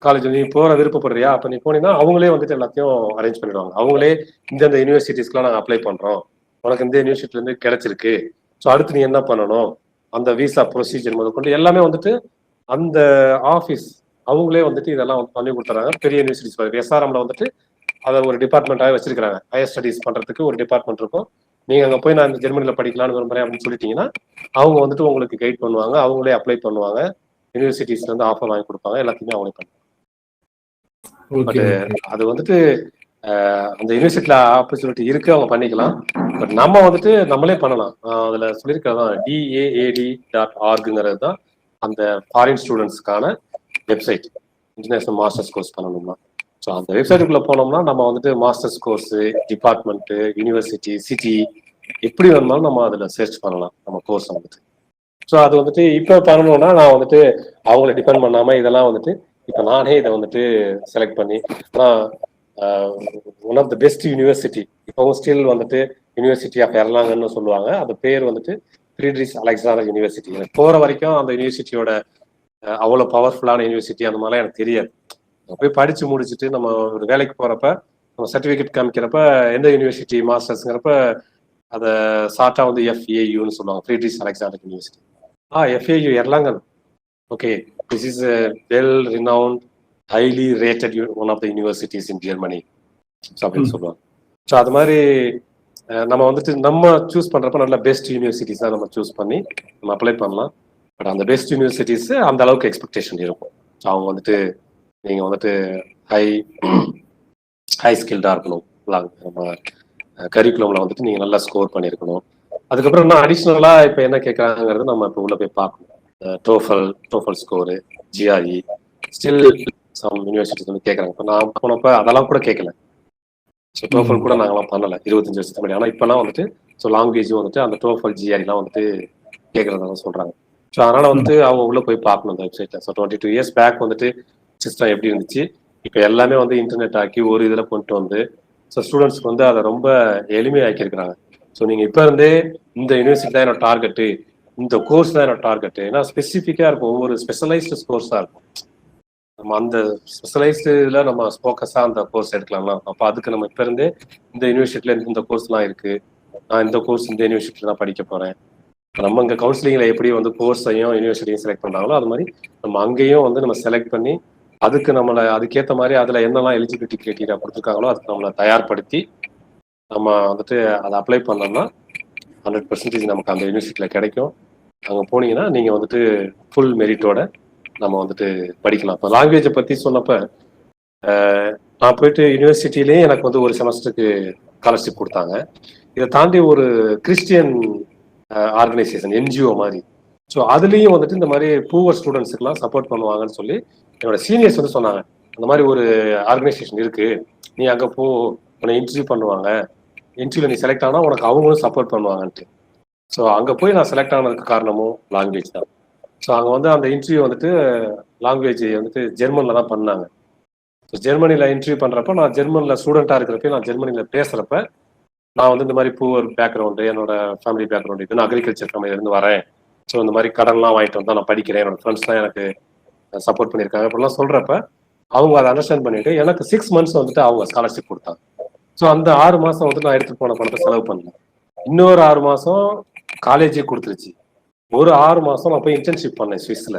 காலேஜ் நீ போற விருப்பப்படுறியா அப்ப நீ போனீங்கன்னா அவங்களே வந்துட்டு எல்லாத்தையும் அரேஞ்ச் பண்ணிடுவாங்க. அவங்களே இந்தந்த யூனிவர்சிட்டிஸ்க்குலாம் நாங்கள் அப்ளை பண்றோம், உனக்கு இந்த யூனிவர்சிட்டில இருந்து கிடைச்சிருக்கு, ஸோ அடுத்து நீ என்ன பண்ணணும், அந்த விசா ப்ரொசீஜர் முதல் கொண்டு எல்லாமே வந்துட்டு அந்த ஆஃபீஸ் அவங்களே வந்துட்டு இதெல்லாம் பண்ணி கொடுத்துறாங்க. பெரிய யூனிவர்சிட்டிஸ் எஸ்ஆர்எம்ல வந்துட்டு அதை ஒரு டிபார்ட்மெண்ட்டாக வச்சிருக்காங்க. ஹையர் ஸ்டடீஸ் பண்றதுக்கு ஒரு டிபார்ட்மெண்ட் இருக்கும். நீங்க அங்கே போய் நான் இந்த ஜெர்மனில படிக்கலாம்னு விரும்புறேன் அப்படின்னு சொல்லிட்டீங்கன்னா அவங்க வந்துட்டு உங்களுக்கு கைட் பண்ணுவாங்க, அவங்களே அப்ளை பண்ணுவாங்க, யூனிவர்சிட்டிஸ்ல இருந்து ஆஃபர் வாங்கி கொடுப்பாங்க, எல்லாத்தையுமே அவங்களே பண்ணுவாங்க. பட் அது வந்துட்டு அந்த யூனிவர்சிட்டியில ஆப்பர்ச்சுனிட்டி இருக்கு, அவங்க பண்ணிக்கலாம். பட் நம்ம வந்துட்டு நம்மளே பண்ணலாம். அதுல சொல்லியிருக்கிறதான் DAAD.org தான் அந்த ஃபாரின் ஸ்டூடெண்ட்ஸ்க்கான வெப்சைட், இன்டர்நேஷனல் மாஸ்டர்ஸ் கோர்ஸ் பண்ணணும்னா. ஸோ அந்த வெப்சைட்டுக்குள்ள போனோம்னா நம்ம வந்துட்டு masters course, department, university, city எப்படி வேணுமாலும் நம்ம அதில் சர்ச் பண்ணலாம் நம்ம கோர்ஸ் வந்துட்டு. ஸோ அது வந்துட்டு இப்போ பண்ணணும்னா நான் வந்துட்டு அவங்கள டிபெண்ட் பண்ணாமல் இதெல்லாம் வந்துட்டு இப்போ நானே இதை வந்துட்டு செலக்ட் பண்ணி ஆனால் one of the best university இப்போவும் ஸ்டில் வந்துட்டு யூனிவர்சிட்டி ஆஃப் எர்லாங்கன்னு சொல்லுவாங்க. அது பேர் வந்துட்டு ஃப்ரீட்ரிச் அலெக்சாண்டர் யூனிவர்சிட்டி. எனக்கு போகிற வரைக்கும் அந்த யூனிவர்சிட்டியோட அவ்வளோ பவர்ஃபுல்லான யூனிவர்சிட்டி அந்த மாதிரிலாம் எனக்கு தெரியாது. போய் படித்து முடிச்சுட்டு நம்ம ஒரு வேலைக்கு போகிறப்ப நம்ம சர்டிஃபிகேட் காமிக்கிறப்ப எந்த யூனிவர்சிட்டி மாஸ்டர்ஸ்ங்கிறப்ப அதை ஷார்ட்டாக வந்து FAUன்னு சொல்லுவாங்க, Friedrich Alexander university. FAU Erlangen, okay, this is a well-renowned, highly rated one of the universities in Germany அப்படின்னு சொல்லுவாங்க. ஸோ அது மாதிரி நம்ம வந்துட்டு நம்ம சூஸ் பண்றப்ப நல்ல பெஸ்ட் யூனிவர்சிட்டிஸ் தான் நம்ம சூஸ் பண்ணி நம்ம அப்ளை பண்ணலாம். பட் அந்த பெஸ்ட் யூனிவர்சிட்டிஸ் அந்த அளவுக்கு எக்ஸ்பெக்டேஷன் இருக்கும். ஸோ அவங்க வந்துட்டு நீங்க வந்துட்டு ஹை ஸ்கில்டா இருக்கணும், நம்ம கரிக்குலம்ல வந்துட்டு நீங்க நல்லா ஸ்கோர் பண்ணியிருக்கணும். அதுக்கப்புறம் இன்னும் அடிஷ்னலா இப்போ என்ன கேட்கறாங்கிறது நம்ம இப்போ உள்ள போய் பார்க்கணும். TOEFL score, GRE still some universities வந்து கேட்கறாங்க. இப்போ நான் போனப்ப அதெல்லாம் கூட கேட்கல. ஸோ டோஃபல் கூட நாங்களாம் பண்ணலை 25 வருஷத்துக்கு முன்னாடி. ஆனால் இப்போலாம் வந்துட்டு ஸோ லாங்குவேஜும் வந்துட்டு அந்த டோஃபல் GREலாம் வந்துட்டு கேட்கறதா சொல்றாங்க. ஸோ அதனால வந்துட்டு அவங்க உள்ள போய் பார்க்கணும் அந்த வெப்சைட்ல. ஸோ 22 years பேக் வந்துட்டு சிஸ்டம் எப்படி இருந்துச்சு, இப்போ எல்லாமே வந்து இன்டர்நெட் ஆக்கி ஒரு இதில் கொண்டு வந்து ஸோ ஸ்டூடெண்ட்ஸ்க்கு வந்து அதை ரொம்ப எளிமையாக்கியிருக்கிறாங்க. ஸோ நீங்கள் இப்போ இருந்தே இந்த யூனிவர்சிட்டி தான் என்னோட டார்கெட்டு, இந்த கோர்ஸ் தான் என்னோட டார்கெட்டு, ஏன்னா ஸ்பெசிஃபிக்காக இருக்கும், ஒவ்வொரு ஸ்பெஷலைஸ்டு கோர்ஸாக இருக்கும். நம்ம அந்த ஸ்பெஷலைஸ்டுல நம்ம ஃபோக்கஸா அந்த கோர்ஸ் எடுக்கலாம்னா, அப்போ அதுக்கு நம்ம இப்ப இருந்தே இந்த யூனிவர்சிட்டியில இந்த கோர்ஸ்லாம் இருக்கு, நான் இந்த கோர்ஸ் இந்த யூனிவர்சிட்டியில தான் படிக்க போறேன். நம்ம இங்க கவுன்சிலிங்ல எப்படி வந்து கோர்ஸையும் யூனிவர்சிட்டியும் செலக்ட் பண்றாங்களோ அது மாதிரி நம்ம அங்கேயும் வந்து நம்ம செலக்ட் பண்ணி அதுக்கு நம்மளை அதுக்கேற்ற மாதிரி அதுல என்னெல்லாம் எலிஜிபிலிட்டி கிரைட்டீரியா கொடுத்துருக்காங்களோ அதுக்கு நம்மளை தயார்படுத்தி நம்ம வந்துட்டு அதை அப்ளை பண்ணோம்னா 100% நமக்கு அந்த யூனிவர்சிட்டியில கிடைக்கும். அங்க போனீங்கன்னா நீங்க வந்துட்டு ஃபுல் மெரிட்டோட நம்ம வந்துட்டு படிக்கலாம். இப்போ லாங்குவேஜை பத்தி சொன்னப்ப நான் போயிட்டு யூனிவர்சிட்டிலேயே எனக்கு வந்து ஒரு செமஸ்டருக்கு ஸ்காலர்ஷிப் கொடுத்தாங்க. இதை தாண்டி ஒரு கிறிஸ்டியன் ஆர்கனைசேஷன் என்ஜிஓ மாதிரி, ஸோ அதுலேயும் வந்துட்டு இந்த மாதிரி பூவர் ஸ்டூடெண்ட்ஸுக்குலாம் சப்போர்ட் பண்ணுவாங்கன்னு சொல்லி என்னோட சீனியர்ஸ் வந்து சொன்னாங்க. அந்த மாதிரி ஒரு ஆர்கனைசேஷன் இருக்கு, நீ அங்கே போ, உன்னை இன்டர்வியூ பண்ணுவாங்க, இன்டர்வியூல நீ செலக்ட் ஆனால் உனக்கு அவங்களும் சப்போர்ட் பண்ணுவாங்கன்ட்டு. ஸோ அங்கே போய் நான் செலக்ட் ஆனதுக்கு காரணமும் லாங்குவேஜ் தான். ஸோ அங்கே வந்து அந்த இன்டர்வியூ வந்துட்டு லாங்குவேஜ் வந்துட்டு ஜெர்மனில் தான் பண்ணாங்க. ஸோ ஜெர்மனியில் இன்டர்வியூ பண்ணுறப்ப நான் ஜெர்மனியில் ஸ்டூடெண்ட்டாக இருக்கிறப்ப நான் ஜெர்மனியில் பேசுகிறப்ப நான் வந்து இந்த மாதிரி பூவர் பேக்ரவுண்டு, என்னோட ஃபேமிலி பேக்ரவுண்டு இது, நான் அக்ரிகல்ச்சர் ஃபேமிலியிலேருந்து வரேன், ஸோ இந்த மாதிரி கடன்லாம் வாங்கிட்டு வந்தால் நான் படிக்கிறேன், என்னோட ஃப்ரெண்ட்ஸ் தான் எனக்கு சப்போர்ட் பண்ணியிருக்காங்க அப்படிலாம் சொல்கிறப்ப அவங்க அதை அண்டர்ஸ்டாண்ட் பண்ணிட்டு எனக்கு 6 months வந்துட்டு அவங்க ஸ்காலர்ஷிப் கொடுத்தாங்க. ஸோ அந்த 6 மாதம் வந்துட்டு நான் எடுத்துகிட்டு போன பணத்தை செலவு பண்ணேன். இன்னொரு 6 மாதம் காலேஜே கொடுத்துருச்சு. ஒரு 6 மாதம் நான் போய் இன்டர்ன்ஷிப் பண்ணேன் ஸ்விஸ்ல.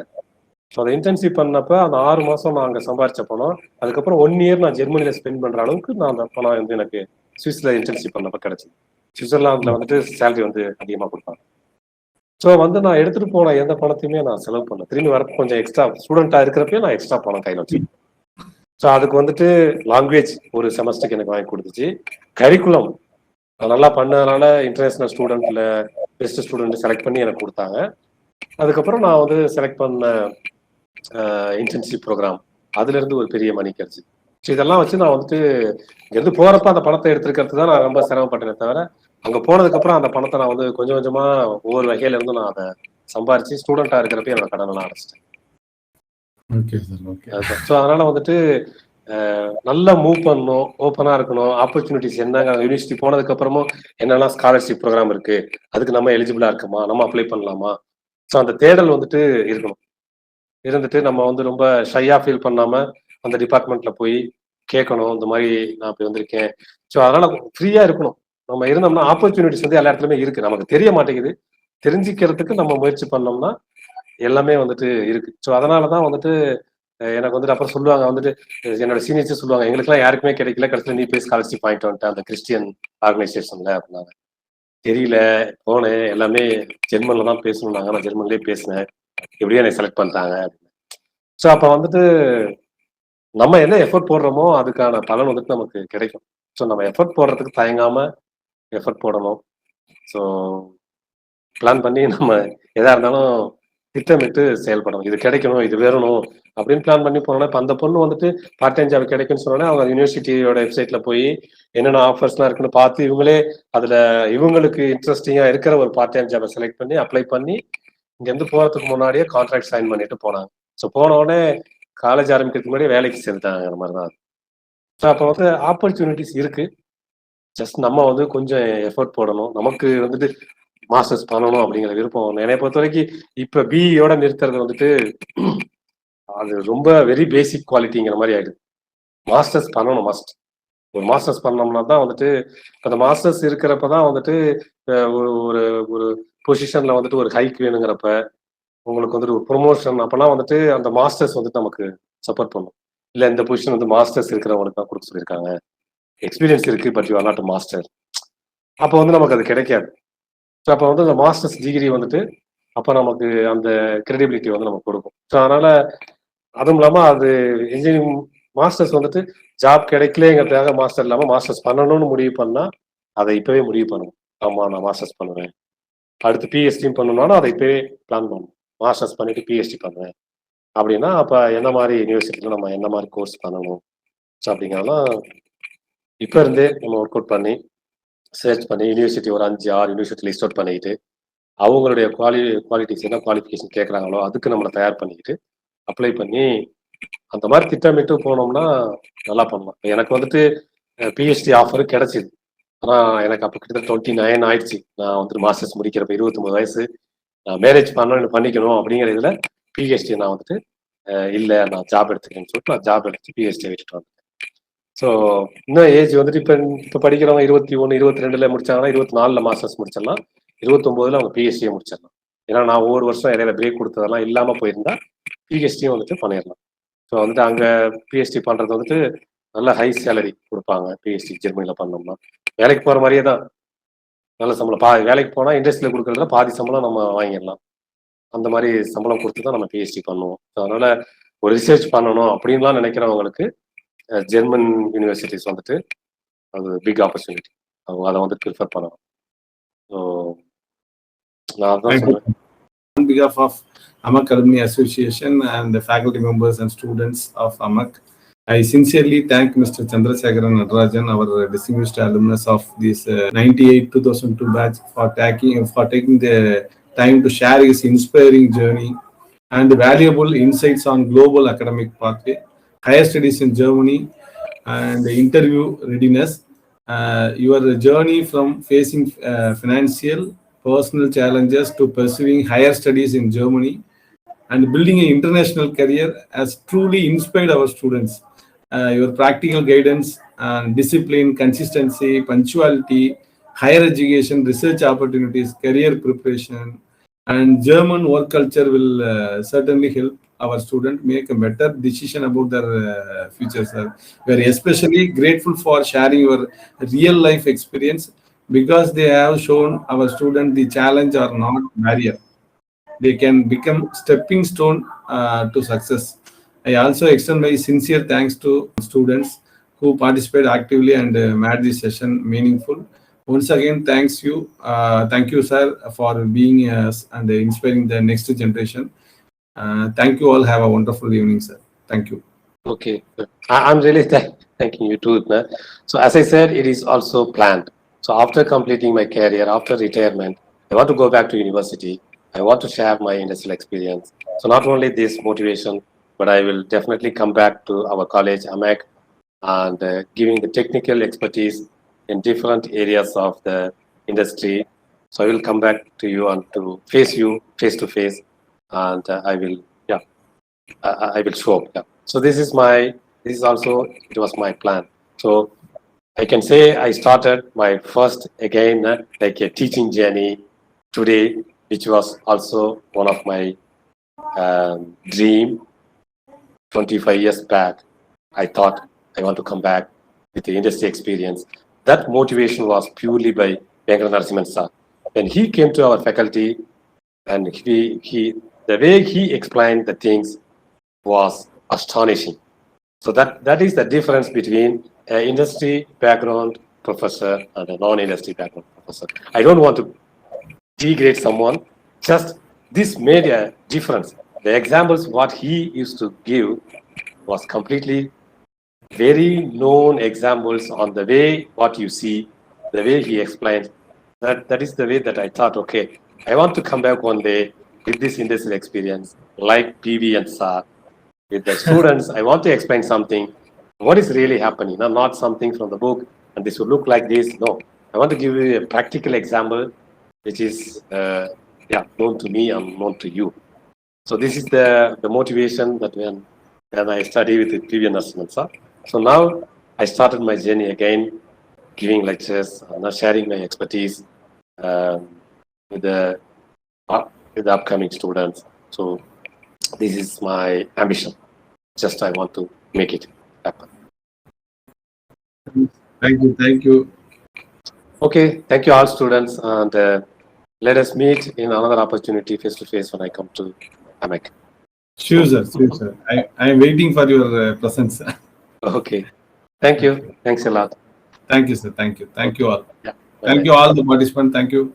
ஸோ அதை இன்டர்ன்ஷிப் பண்ணப்ப அந்த 6 மாதம் நான் அங்கே சம்பாரிச்ச பணம், அதுக்கப்புறம் 1 year நான் ஜெர்மனியில் ஸ்பெண்ட் பண்ணுற அளவுக்கு நான் அந்த பணம் வந்து எனக்கு ஸ்விஸ்ல இன்டர்ன்ஷிப் பண்ணப்ப கிடைச்சிது. சுவிட்சர்லாந்துல வந்துட்டு சேலரி வந்து அதிகமாக கொடுப்பாங்க. ஸோ வந்து நான் எடுத்துட்டு போன எந்த பணத்தையுமே நான் செலவு பண்ணேன். திரும்பி வரப்போ கொஞ்சம் எக்ஸ்ட்ரா ஸ்டூடெண்ட்டாக இருக்கிறப்பே நான் எக்ஸ்ட்ரா பணம் கையில் வச்சு. ஸோ அதுக்கு வந்துட்டு லாங்குவேஜ் ஒரு செமஸ்டருக்கு எனக்கு வாங்கி கொடுத்துச்சு. கரிக்குலம் நான் நல்லா பண்ணதுனால இன்டர்நேஷனல் ஸ்டூடெண்ட்ல பெஸ்ட் ஸ்டூடெண்ட் செலக்ட் பண்ணி எனக்கு கொடுத்தாங்க. அதுக்கப்புறம் நான் வந்து செலக்ட் பண்ண இன்டர்ன்ஷிப் ப்ரோக்ராம் அதுல இருந்து ஒரு பெரிய மணி கிடைச்சு. ஸோ இதெல்லாம் வச்சு நான் வந்துட்டு இங்கேருந்து போறப்ப அந்த பணத்தை எடுத்துக்கிறது தான் நான் ரொம்ப சிரமப்பட்டேனே தவிர, அங்க போனதுக்கு அப்புறம் அந்த பணத்தை நான் வந்து கொஞ்சம் கொஞ்சமா ஒவ்வொரு வகையில இருந்து நான் அதை சம்பாரிச்சு ஸ்டூடெண்டா இருக்கிறப்ப என்னோட கடனை நான் அடைச்சிட்டேன். ஸோ அதனால வந்துட்டு நல்லா மூவ் பண்ணணும், ஓப்பனா இருக்கணும், ஆப்பர்ச்சுனிட்டிஸ் என்னங்க யூனிவர்சிட்டி போனதுக்கு அப்புறமும் என்னெல்லாம் ஸ்காலர்ஷிப் ப்ரோக்ராம் இருக்கு, அதுக்கு நம்ம எலிஜிபிளா இருக்குமா, நம்ம அப்ளை பண்ணலாமா, ஸோ அந்த தேடல் வந்துட்டு இருக்கணும். இருந்துட்டு நம்ம வந்து ரொம்ப ஷையா ஃபீல் பண்ணாம அந்த டிபார்ட்மெண்ட்ல போய் கேட்கணும், இந்த மாதிரி நான் இப்படி வந்திருக்கேன். ஸோ அதனால ஃப்ரீயா இருக்கணும். நம்ம இருந்தோம்னா ஆப்பர்ச்சுனிட்டிஸ் வந்து எல்லா இடத்துலயுமே இருக்கு, நமக்கு தெரிய மாட்டேங்குது. தெரிஞ்சுக்கிறதுக்கு நம்ம முயற்சி பண்ணோம்னா எல்லாமே வந்துட்டு இருக்கு. ஸோ அதனாலதான் வந்துட்டு எனக்கு வந்துட்டு அப்புறம் சொல்லுவாங்க வந்துட்டு, என்னோட சீனியர்ஸே சொல்லுவாங்க, எங்களுக்குலாம் யாருக்குமே கிடைக்கல, கடைசியில் நீ போய் ஸ்காலர்ஷிப் வாங்கிட்டு வந்துட்டேன் அந்த கிறிஸ்டியன் ஆர்கனைசேஷன்ல அப்படின்னாங்க. தெரியல, போனேன், எல்லாமே ஜெர்மன்ல தான் பேசணும்னாங்க, நான் ஜெர்மன்லேயே பேசினேன், எப்படியோ என்னை செலக்ட் பண்ணிட்டாங்க. ஸோ அப்போ வந்துட்டு நம்ம என்ன எஃபர்ட் போடுறோமோ அதுக்கான பலன் வந்துட்டு நமக்கு கிடைக்கும். ஸோ நம்ம எஃபர்ட் போடுறதுக்கு தயங்காம எஃபர்ட் போடணும். ஸோ பிளான் பண்ணி நம்ம எதா இருந்தாலும் திட்டமிட்டு செயல்படணும். இது கிடைக்கணும், இது வேறணும் அப்படின்னு பிளான் பண்ணி போனோம்னா, இப்போ அந்த பொண்ணு வந்துட்டு பார்ட் டைம் ஜாப் கிடைக்குன்னு சொன்னோன்னா அவங்க யூனிவர்சிட்டியோட வெப்சைட்ல போய் என்னென்ன ஆஃபர்ஸ்லாம் இருக்குன்னு பார்த்து இவங்களே அதுல இவங்களுக்கு இன்ட்ரெஸ்டிங்கா இருக்கிற ஒரு பார்ட் டைம் ஜாபை செலக்ட் பண்ணி அப்ளை பண்ணி இங்கேருந்து போறதுக்கு முன்னாடியே கான்ட்ராக்ட் சைன் பண்ணிட்டு போனாங்க. ஸோ போன உடனே காலேஜ் ஆரம்பிக்கிறதுக்கு முன்னாடியே வேலைக்கு சேர்த்தாங்கிற மாதிரி தான். ஸோ அப்போ வந்து ஆப்பர்ச்சுனிட்டிஸ் இருக்கு, ஜஸ்ட் நம்ம வந்து கொஞ்சம் எஃபர்ட் போடணும். நமக்கு வந்துட்டு மாஸ்டர்ஸ் பண்ணணும் அப்படிங்கிற விருப்பம் என்னை பொறுத்த வரைக்கும் இப்ப பிஇயோட நிறுத்துறது வந்துட்டு அது ரொம்ப வெரி பேசிக் குவாலிட்டிங்கிற மாதிரி ஆயிடுது. மாஸ்டர்ஸ் பண்ணணும், மஸ்ட். ஒரு மாஸ்டர்ஸ் பண்ணோம்னா தான் வந்துட்டு அந்த மாஸ்டர்ஸ் இருக்கிறப்பதான் வந்துட்டு ஒரு ஒரு ஒரு பொசிஷன்ல வந்துட்டு ஒரு ஹைக் வேணுங்கிறப்ப உங்களுக்கு வந்துட்டு ஒரு ப்ரொமோஷன் அப்பெல்லாம் வந்துட்டு அந்த மாஸ்டர்ஸ் வந்துட்டு நமக்கு சப்போர்ட் பண்ணும். இல்ல இந்த பொசிஷன் வந்து மாஸ்டர்ஸ் இருக்கிறவங்களுக்கு தான் கொடுக்க சொல்லியிருக்காங்க, எக்ஸ்பீரியன்ஸ் இருக்கு but you are not master, அப்போ வந்து நமக்கு அது கிடைக்காது. ஸோ அப்போ வந்து அந்த மாஸ்டர்ஸ் டிகிரி வந்துட்டு அப்போ நமக்கு அந்த கிரெடிபிலிட்டி வந்து நமக்கு கொடுக்கும். ஸோ அதனால அதுவும் இல்லாமல் அது இன்ஜினியரிங் மாஸ்டர்ஸ் வந்துட்டு ஜாப் கிடைக்கலங்கிறதுக்காக மாஸ்டர் இல்லாமல் மாஸ்டர்ஸ் பண்ணணும்னு முடிவு பண்ணால் அதை இப்போவே முடிவு பண்ணணும். ஆமாம் நான் மாஸ்டர்ஸ் பண்ணுவேன், அடுத்து பிஹெச்டியும் பண்ணணும்னாலும் அதை இப்போவே பிளான் பண்ணணும். மாஸ்டர்ஸ் பண்ணிட்டு பிஹெச்டி பண்ணுவேன் அப்படின்னா அப்போ என்ன மாதிரி யூனிவர்சிட்டியில் நம்ம என்ன மாதிரி கோர்ஸ் பண்ணணும், ஸோ அப்படிங்கிறதெல்லாம் இப்போ இருந்தே நம்ம ஒர்க் அவுட் பண்ணி சர்ச் பண்ணி யூனிவர்சிட்டி ஒரு 5-6 யூனிவர்சிட்டி லிஸ்ட் அவுட் பண்ணிக்கிட்டு அவங்களுடைய குவாலிட்டிஸ் என்ன குவாலிஃபிகேஷன் கேட்குறாங்களோ அதுக்கு நம்மளை தயார் பண்ணிக்கிட்டு அப்ளை பண்ணி அந்த மாதிரி திட்டமிட்டு போனோம்னா நல்லா பண்ணலாம். எனக்கு வந்துட்டு பிஹெச்டி ஆஃபர் கிடைச்சிது, ஆனால் எனக்கு அப்போ கிட்டத்தட்ட 29 ஆயிடுச்சு. நான் வந்துட்டு மாஸ்டர்ஸ் முடிக்கிறப்ப 29 வயசு, நான் மேரேஜ் பண்ணிக்கணும் அப்படிங்கிற இதில் பிஹெச்டி நான் வந்துட்டு இல்லை நான் ஜாப் எடுத்துக்கேன்னு சொல்லிட்டு நான் ஜாப் எடுத்து பிஹெச்டி விட்டுட்டு வந்தேன். ஸோ இன்னும் ஏஜ் வந்துட்டு இப்போ படிக்கிறவங்க 21, 22 முடிச்சாங்கன்னா 24 மாஸ்டர்ஸ் முடிச்சிடலாம், 29 அவங்க பிஹெச்டியை முடிச்சிடலாம். ஏன்னா நான் ஒவ்வொரு வருஷம் இடையில பிரேக் கொடுத்ததெல்லாம் இல்லாமல் போயிருந்தா பிஹெச்டியும் வந்துட்டு பண்ணிடலாம். ஸோ வந்துட்டு அங்கே பிஹெச்டி பண்ணுறது வந்துட்டு நல்ல ஹை சேலரி கொடுப்பாங்க. பிஹெச்டி ஜெர்மனியில் பண்ணோம்னா வேலைக்கு போகிற மாதிரியே தான், நல்ல சம்பளம். வேலைக்கு போனால் இண்டஸ்ட்ரியில் கொடுக்குறதுல பாதி சம்பளம் நம்ம வாங்கிடலாம். அந்த மாதிரி சம்பளம் கொடுத்து தான் நம்ம பிஹெச்டி பண்ணுவோம். ஸோ அதனால ஒரு ரிசர்ச் பண்ணணும் அப்படின்லாம் நினைக்கிறவங்களுக்கு ஜெர்மன் யூனிவர்சிட்டிஸ் வந்துட்டு அது பிக் ஆப்பர்ச்சுனிட்டி. அவங்க அதை வந்து ப்ரிஃபர் பண்ணணும். ஸோ நான் அதான் சொல்றேன். On behalf of AAMEC Alumni Association and the faculty members and students of AAMEC, I sincerely thank Mr. Chandrasekaran Natarajan, our distinguished alumnus of this 98-2002 batch, for taking the time to share his inspiring journey and valuable insights on global academic pathway, higher studies in Germany, and interview readiness. Your journey from facing financial, personal challenges to pursuing higher studies in Germany and building an international career has truly inspired our students. Your practical guidance and discipline, consistency, punctuality, higher education, research opportunities, career preparation, and German work culture will certainly help our students make a better decision about their future, sir. We are especially grateful for sharing your real life experience, because they have shown our students the challenge are not barrier. They can become stepping stone to success. I also extend my sincere thanks to students who participate actively and made this session meaningful. Once again, thank you, sir, for being us and inspiring the next generation. Thank you all. Have a wonderful evening, sir. Thank you. Okay, I'm really thanking you too. So as I said, it is also planned. So after completing my career, after retirement, I want to go back to university. I want to share my industrial experience. So not only this motivation, but I will definitely come back to our college, AAMEC, and giving the technical expertise in different areas of the industry. So I will come back to you and to face you face to face, and I will show up. Yeah. So this is also, it was my plan. So I can say I started my first, again, like a teaching journey today, which was also one of my dream. 25 years back, I thought I want to come back with the industry experience. That motivation was purely by Natarajan sir. When he came to our faculty, and the way he explained the things was astonishing. So that is the difference between an industry background professor and a non-industry background professor. I don't want to degrade someone, just this made a difference. The examples what he used to give was completely very known examples on the way what you see, the way he explained. That is the way that I thought, okay, I want to come back one day with this industrial experience, like PV and SAR. With the students, I want to explain something, what is really happening, not something from the book, and this will look like this. No, I want to give you a practical example, which is known to me and known to you. So this is the motivation that when I study with the PV Natarajan sir. So now I started my journey again, giving lectures, sharing my expertise with the upcoming students. So this is my ambition. Just I want to make it happen. Thank you. Okay, thank you all students, and let us meet in another opportunity face to face when I come to AAMEC. Sure, sir. I am waiting for your presence. Okay, thank you. Thanks a lot. Thank you, sir. Thank you all. Yeah. Thank you all the participants. Thank you.